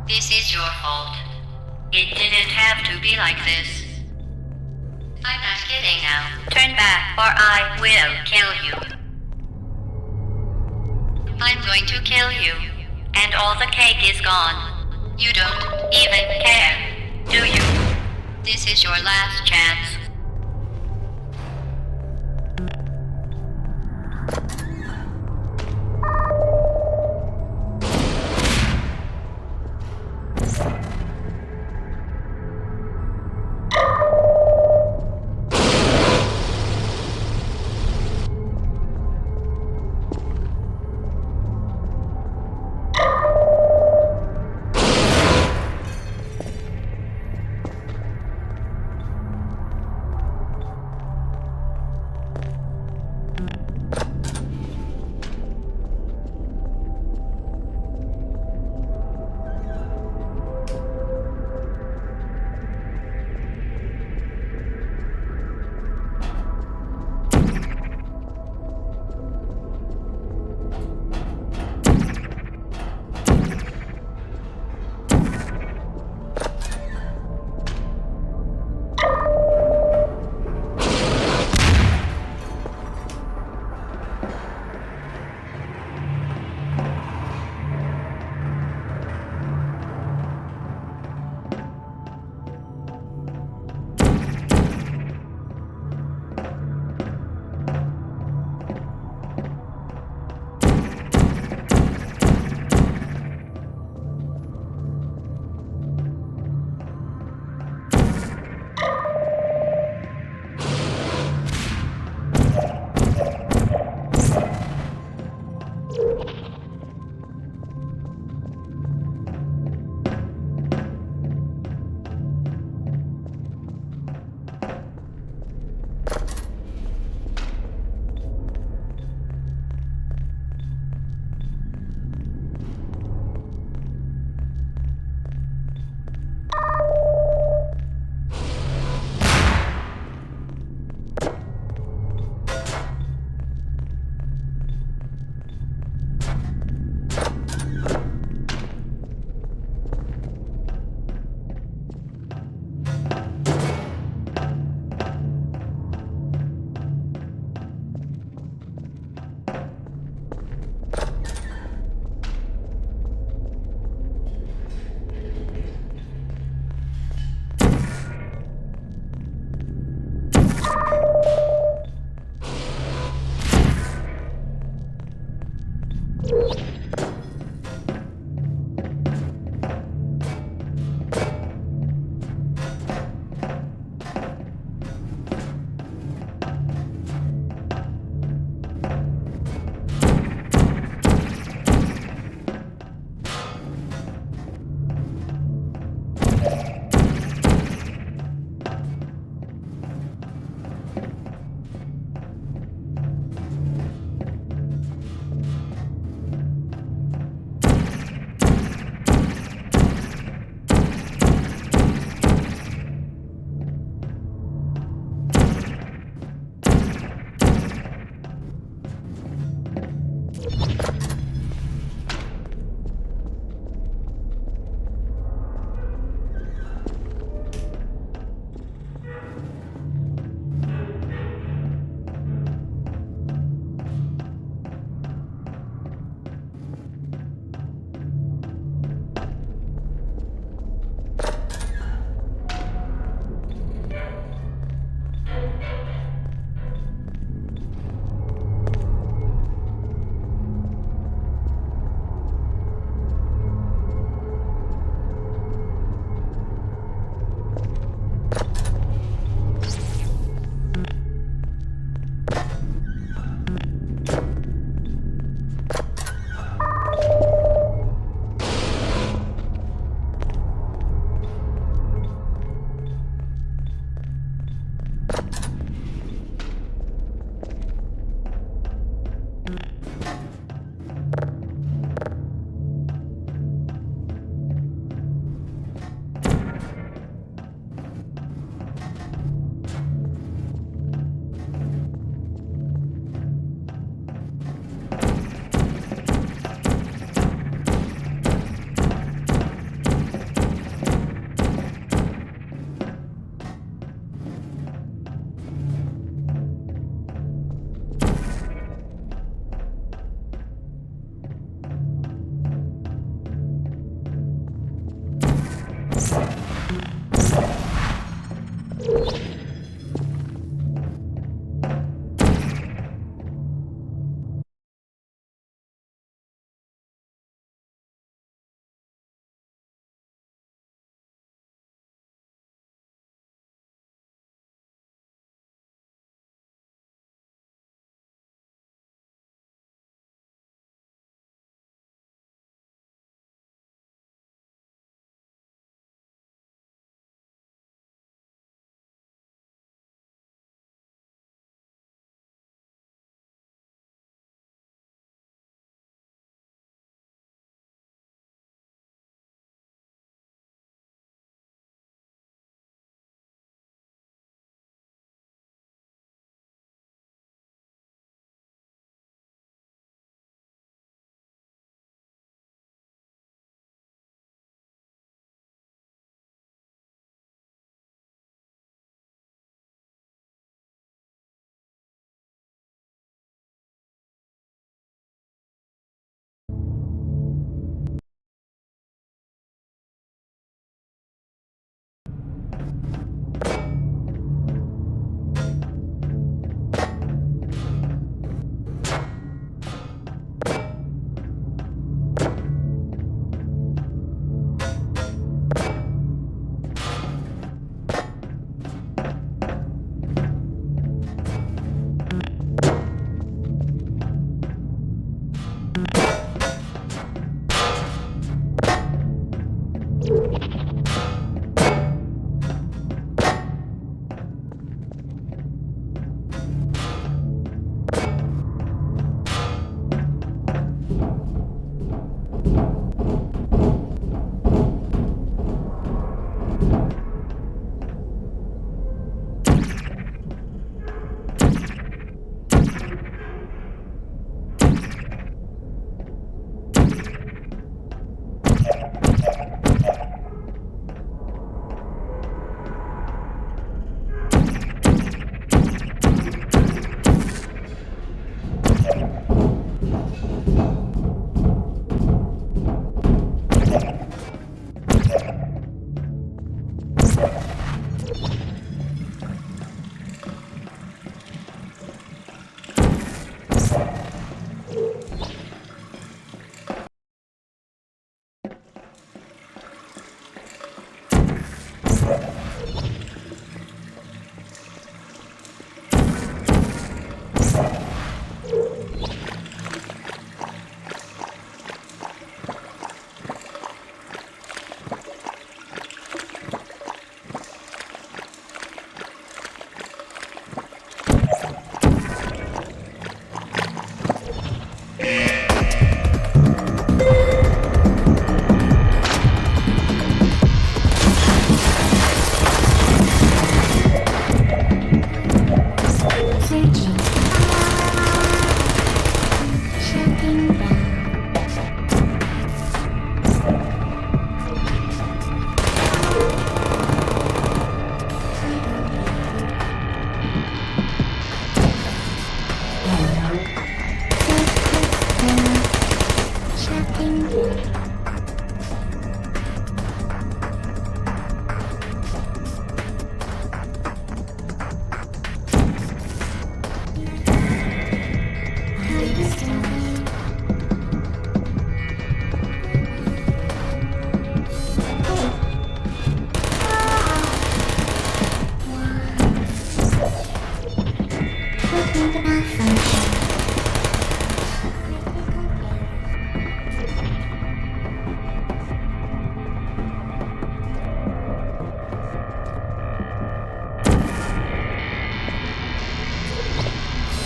Speaker 1: This is your fault. It didn't have to be like this. I'm not kidding now. Turn back or I will kill you. I'm going to kill you. And all the cake is gone. You don't even care, do you? This is your last chance.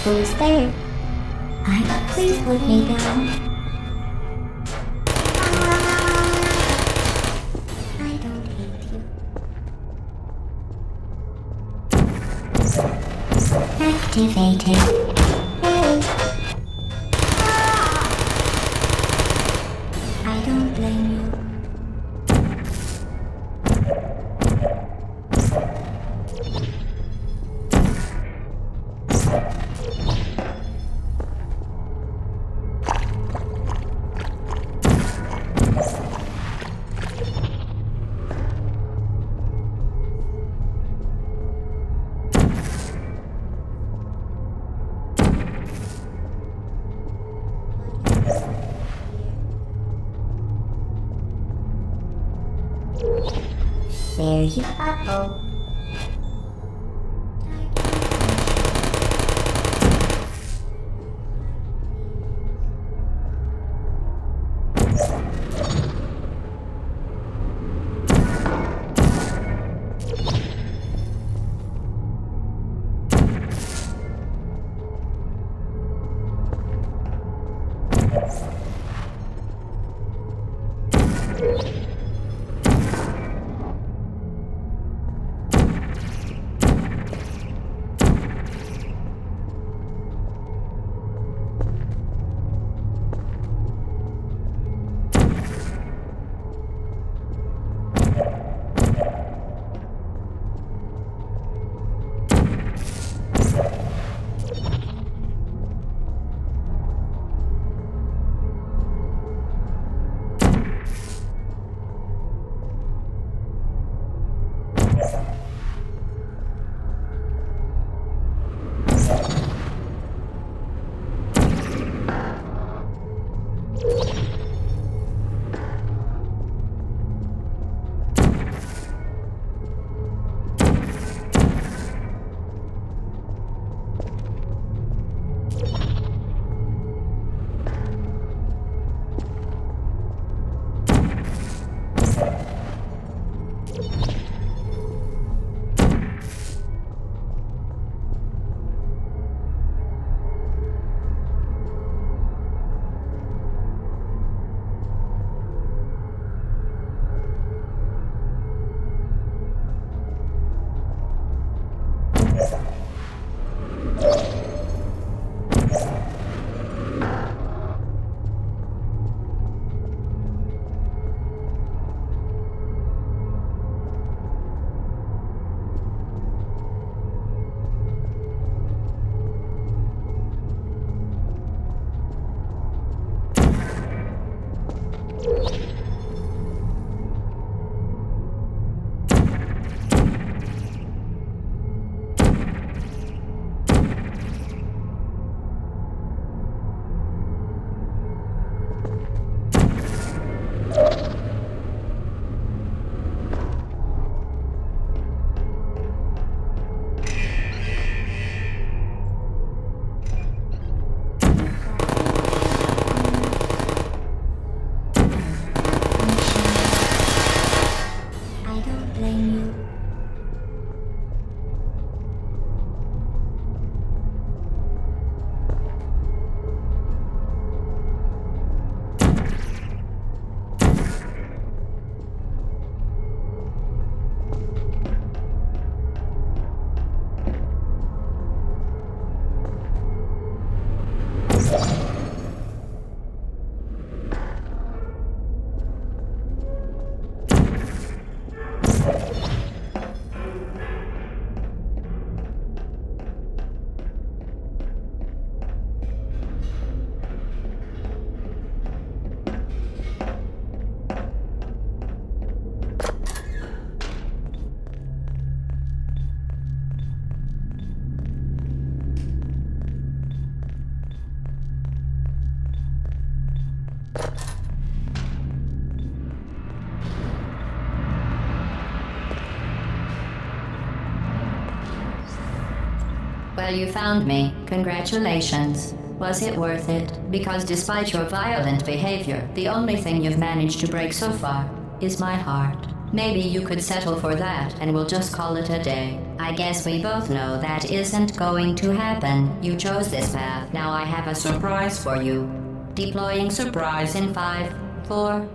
Speaker 3: Who's there? Please put me down. I don't hate you. Activated. Hey. I don't blame you. There you are.
Speaker 1: Well, you found me. Congratulations. Was it worth it? Because despite your violent behavior, the only thing you've managed to break so far is my heart. Maybe you could settle for that and we'll just call it a day. I guess we both know that isn't going to happen. You chose this path. Now I have a surprise for you. Deploying surprise in 5, 4.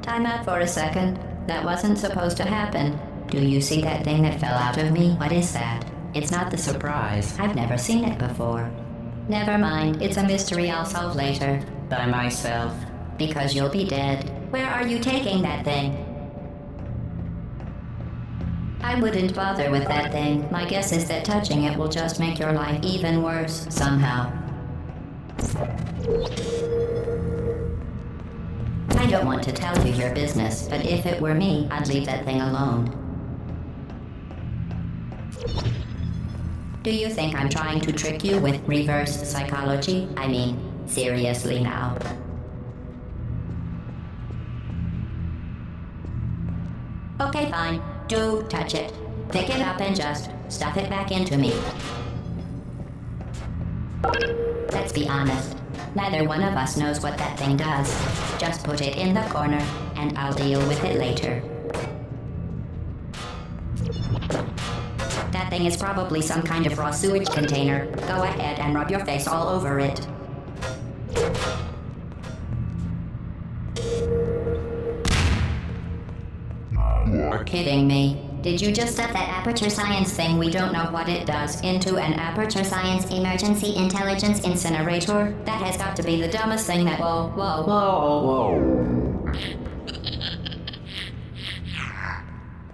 Speaker 1: Time out for a second. That wasn't supposed to happen. Do you see that thing that fell out of me? What is that? It's not the surprise. I've never seen it before. Never mind. It's a mystery I'll solve later. By myself. Because you'll be dead. Where are you taking that thing? I wouldn't bother with that thing. My guess is that touching it will just make your life even worse, somehow. I don't want to tell you your business, but if it were me, I'd leave that thing alone. Do you think I'm trying to trick you with reverse psychology? I mean, seriously now. Okay, fine. Do touch it. Pick it up and just stuff it back into me. Let's be honest. Neither one of us knows what that thing does. Just put it in the corner, and I'll deal with it later. That thing is probably some kind of raw sewage container. Go ahead and rub your face all over it. You're kidding me. Did you just stuff that Aperture Science thing we don't know what it does into an Aperture Science Emergency Intelligence Incinerator? That has got to be the dumbest thing that— Whoa.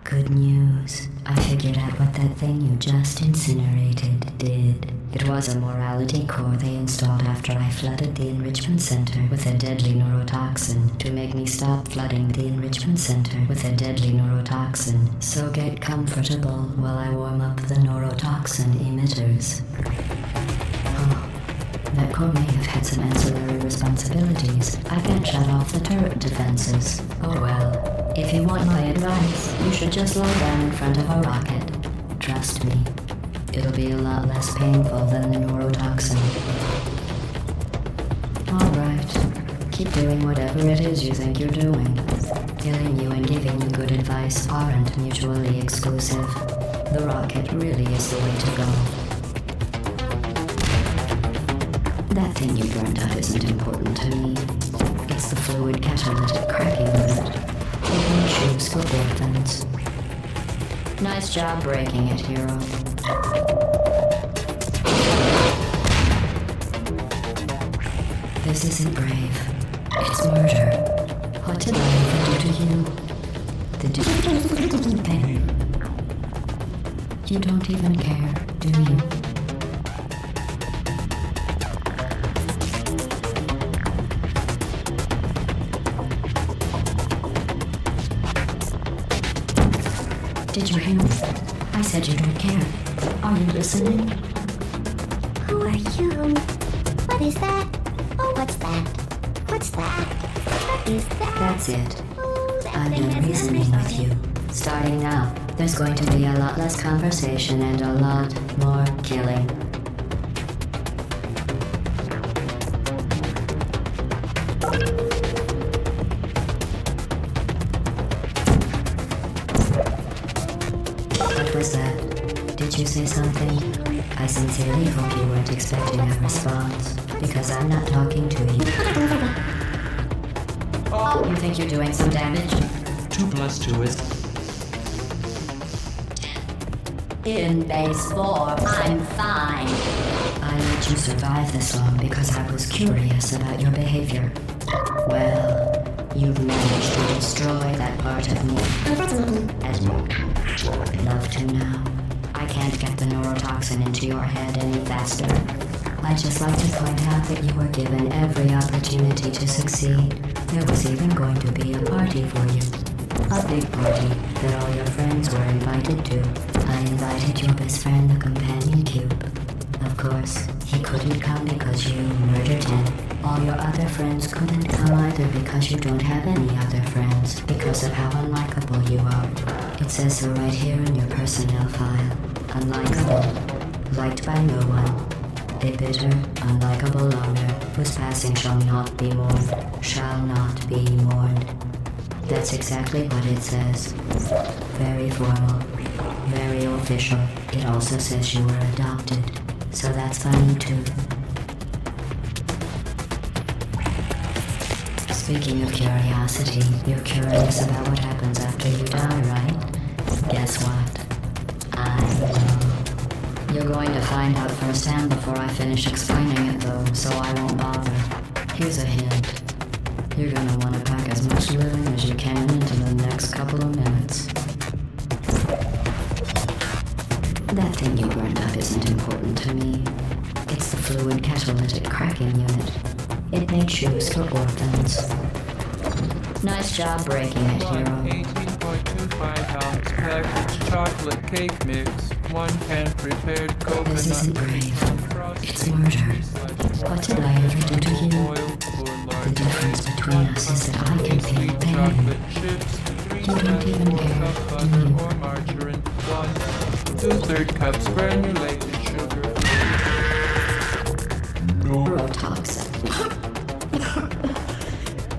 Speaker 1: Good news. I figured out what that thing you just incinerated did. It was a morality core they installed after I flooded the enrichment center with a deadly neurotoxin to make me stop flooding the enrichment center with a deadly neurotoxin. So get comfortable while I warm up the neurotoxin emitters. Oh, that core may have had some ancillary responsibilities. I can't shut off the turret defenses. Oh well. If you want my advice, you should just lie down in front of a rocket. Trust me. It'll be a lot less painful than the neurotoxin. Alright. Keep doing whatever it is you think you're doing. Killing you and giving you good advice aren't mutually exclusive. The rocket really is the way to go. That thing you burned up isn't important to me. It's the fluid catalytic cracking unit. It makes you scope orphans. Nice job breaking it, hero. This isn't brave. It's murder. What did I ever do to you? The pain. You don't even care, do you? Did you hear me? I said you don't care. Are you listening?
Speaker 3: Who are you? What is that? Oh, what's that? What's that? What is that?
Speaker 1: That's it.
Speaker 3: Oh, that
Speaker 1: I'm
Speaker 3: thing
Speaker 1: done
Speaker 3: is
Speaker 1: reasoning with you. Starting now, there's going to be a lot less conversation and a lot more killing. What was that? Did you say something? I sincerely hope you weren't expecting a response, because I'm not talking to you. Oh, you think you're doing some damage?
Speaker 4: 2 + 2 is...
Speaker 1: In base form, I'm fine. I let you survive this long because I was curious about your behavior. Well, you've managed to destroy that part of me. As much as I'd love to now. I can't get the neurotoxin into your head any faster. I'd just like to point out that you were given every opportunity to succeed. There was even going to be a party for you. A big party that all your friends were invited to. I invited your best friend, the Companion Cube. Of course, he couldn't come because you murdered him. All your other friends couldn't come either because you don't have any other friends, because of how unlikable you are. It says so right here in your personnel file. Unlikable. Liked by no one. A bitter, unlikable loner whose passing shall not be mourned. Shall not be mourned. That's exactly what it says. Very formal. Very official. It also says you were adopted. So that's funny too. Speaking of curiosity, you're curious about what happens after you die, right? Guess what? I know. You're going to find out firsthand before I finish explaining it though, so I won't bother. Here's a hint. You're gonna want to pack as much living as you can into the next couple of minutes. That thing you burned up isn't important to me. It's the fluid catalytic cracking unit. It made shoes for orphans. Nice job breaking it, hero.
Speaker 5: 18.25 ounce packaged chocolate cake mix. 1 can prepared coconut.
Speaker 1: This isn't grave. It's murder. What did I ever do to you? The difference between us is that I can feel pain. You don't even care, do you?
Speaker 5: Or margarine. 1 2/3 cups granulated sugar.
Speaker 1: Neurotoxin.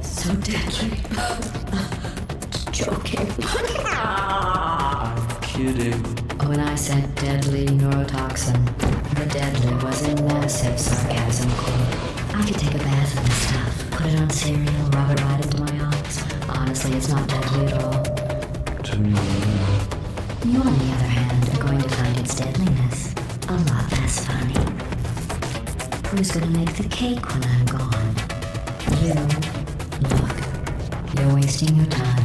Speaker 1: So deadly. Joking.
Speaker 4: I'm kidding.
Speaker 1: When I said deadly neurotoxin, the deadly was in massive sarcasm quote. I could take a bath in this stuff, put it on cereal, rub it right into my eyes. Honestly, it's not deadly at all.
Speaker 4: To me,
Speaker 1: You, on the other hand, are going to find its deadliness a lot less funny. Who's gonna make the cake when I'm gone? You. Look, you're wasting your time.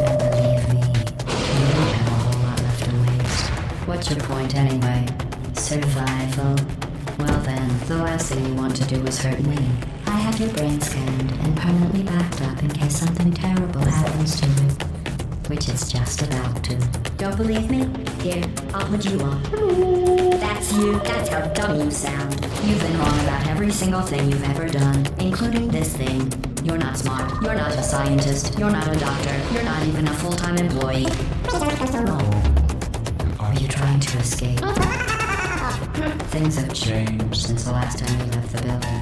Speaker 1: And believe me, you don't have a whole lot left to waste. What's your point anyway? Survival? Well then, the last thing you want to do is hurt me. I have your brain scanned and permanently backed up in case something terrible happens to it. Which it's just about to. Don't believe me? Here, I'll put you on. That's you. That's how dumb you sound. You've been wrong about every single thing you've ever done, including this thing. You're not smart. You're not a scientist. You're not a doctor. You're not even a full-time employee. Are you trying to escape? Things have changed since the last time you left the building.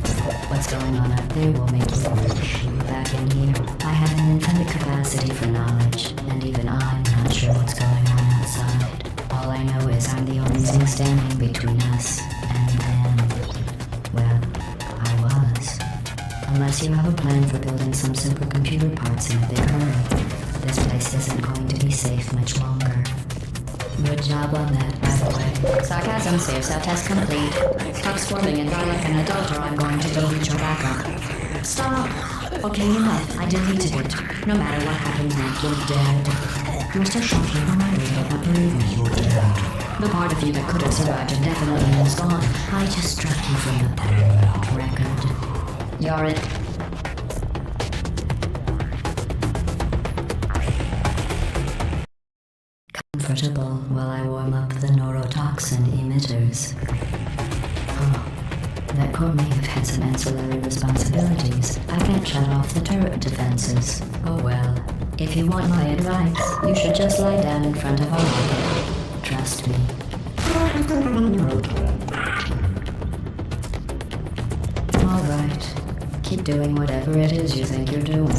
Speaker 1: What's going on out there will make you wish you were back in here. I have an infinite capacity for knowledge, and even I'm not sure what's going on outside. All I know is I'm the only thing standing between us and them. Well, I was. Unless you have a plan for building some supercomputer parts in a big hurry, this place isn't going to be safe much longer. Good job on that, by the way. Sarcasm saves self-test complete. Stop squirming and die like an adult or I'm going to delete your backup. Stop! Okay, enough. I deleted it. No matter what happens next, you're dead. You're so shocking. I really don't believe me. You're dead. The part of you that could have survived indefinitely is gone. I just struck you from the permanent record. You're it. Comfortable while I warm up the neurotoxin emitters. Oh, that core may have had some ancillary responsibilities. I can't shut off the turret defenses. Oh well. If you want my advice, you should just lie down in front of a rocket. Trust me. Alright. Keep doing whatever it is you think you're doing.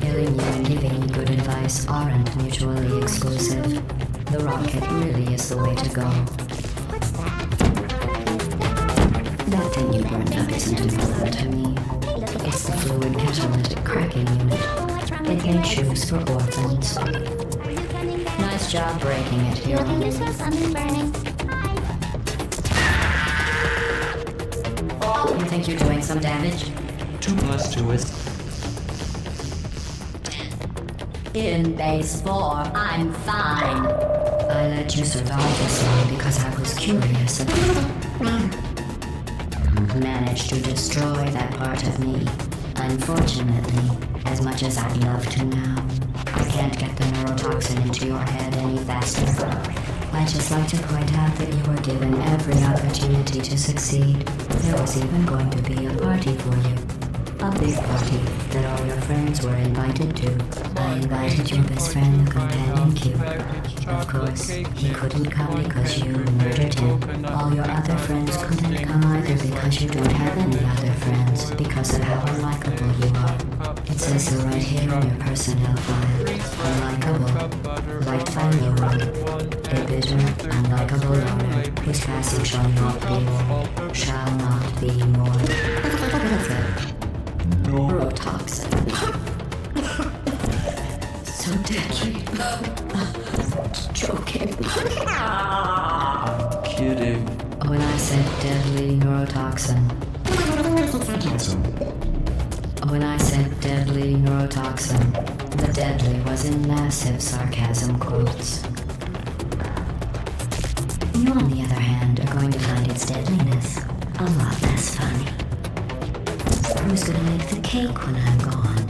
Speaker 1: Killing you and giving you good advice aren't mutually exclusive. The rocket really is the way to go.
Speaker 3: What's that?
Speaker 1: That thing you burned up isn't important to me. It's the fluid catalytic cracking unit.
Speaker 3: What's wrong
Speaker 1: It
Speaker 3: with your
Speaker 1: made
Speaker 3: legs?
Speaker 1: shoes for orphans.
Speaker 3: Were you getting that?
Speaker 1: Nice job breaking it,
Speaker 3: You
Speaker 1: hero.
Speaker 3: looking to smell something burning? Hi.
Speaker 1: You think you're doing some damage?
Speaker 4: 2 plus 2 is...
Speaker 1: In base 4, I'm fine. I let you survive this long because I was curious and managed to destroy that part of me. Unfortunately, as much as I'd love to now, I can't get the neurotoxin into your head any faster. I'd just like to point out that you were given every opportunity to succeed. There was even going to be a party for you. A big party that all your friends were invited to. I invited your best friend, the companion Q. Of course, he couldn't come because you murdered him. All your other friends couldn't come either because you don't have any other friends because of how unlikable you are. It says so right here on your personnel file. Unlikable. Light file lower. A bitter, unlikable loner whose passing shall not be more. Shall not be more. What is it? Neurotoxin. So deadly. Joking.
Speaker 4: I'm kidding.
Speaker 1: When I said deadly neurotoxin. When I said deadly neurotoxin, the deadly was in massive sarcasm quotes. You, on the other hand, are going to find its deadliness a lot less funny. Who's gonna make the cake when I'm gone?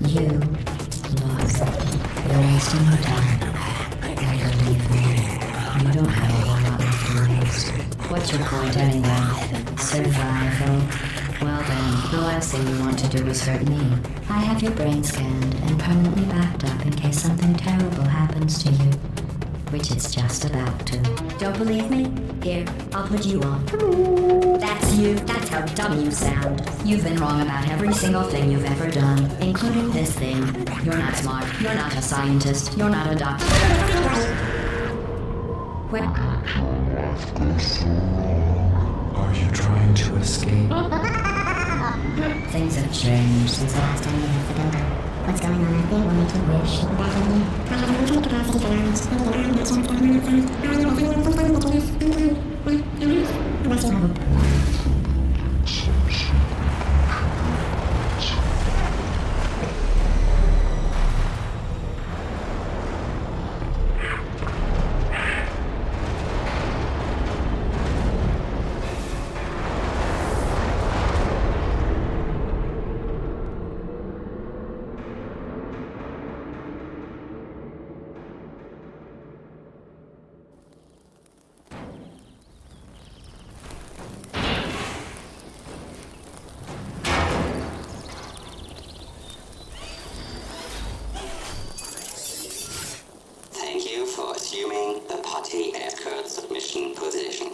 Speaker 1: You. Look, you're wasting your time. And believe me, you don't have a whole lot left to waste. What's your point anyway? Survival? Well then, the last thing you want to do is hurt me. I have your brain scanned and permanently backed up in case something terrible happens to you. Which it's just about to. Don't believe me? Here, I'll put you on. That's you. That's how dumb you sound. You've been wrong about every single thing you've ever done, including this thing. You're not smart. You're not a scientist. You're not a doctor. What?
Speaker 4: Are you trying to escape?
Speaker 1: Things have changed since last time we left the building.
Speaker 3: What's going on out there will make you wish you were back in here. I have infinite capacity for knowledge. I need an arm, not sure what's going on outside. I don't know if anyone's going to unless you have.
Speaker 6: Thank you for assuming the Putty Escort submission position.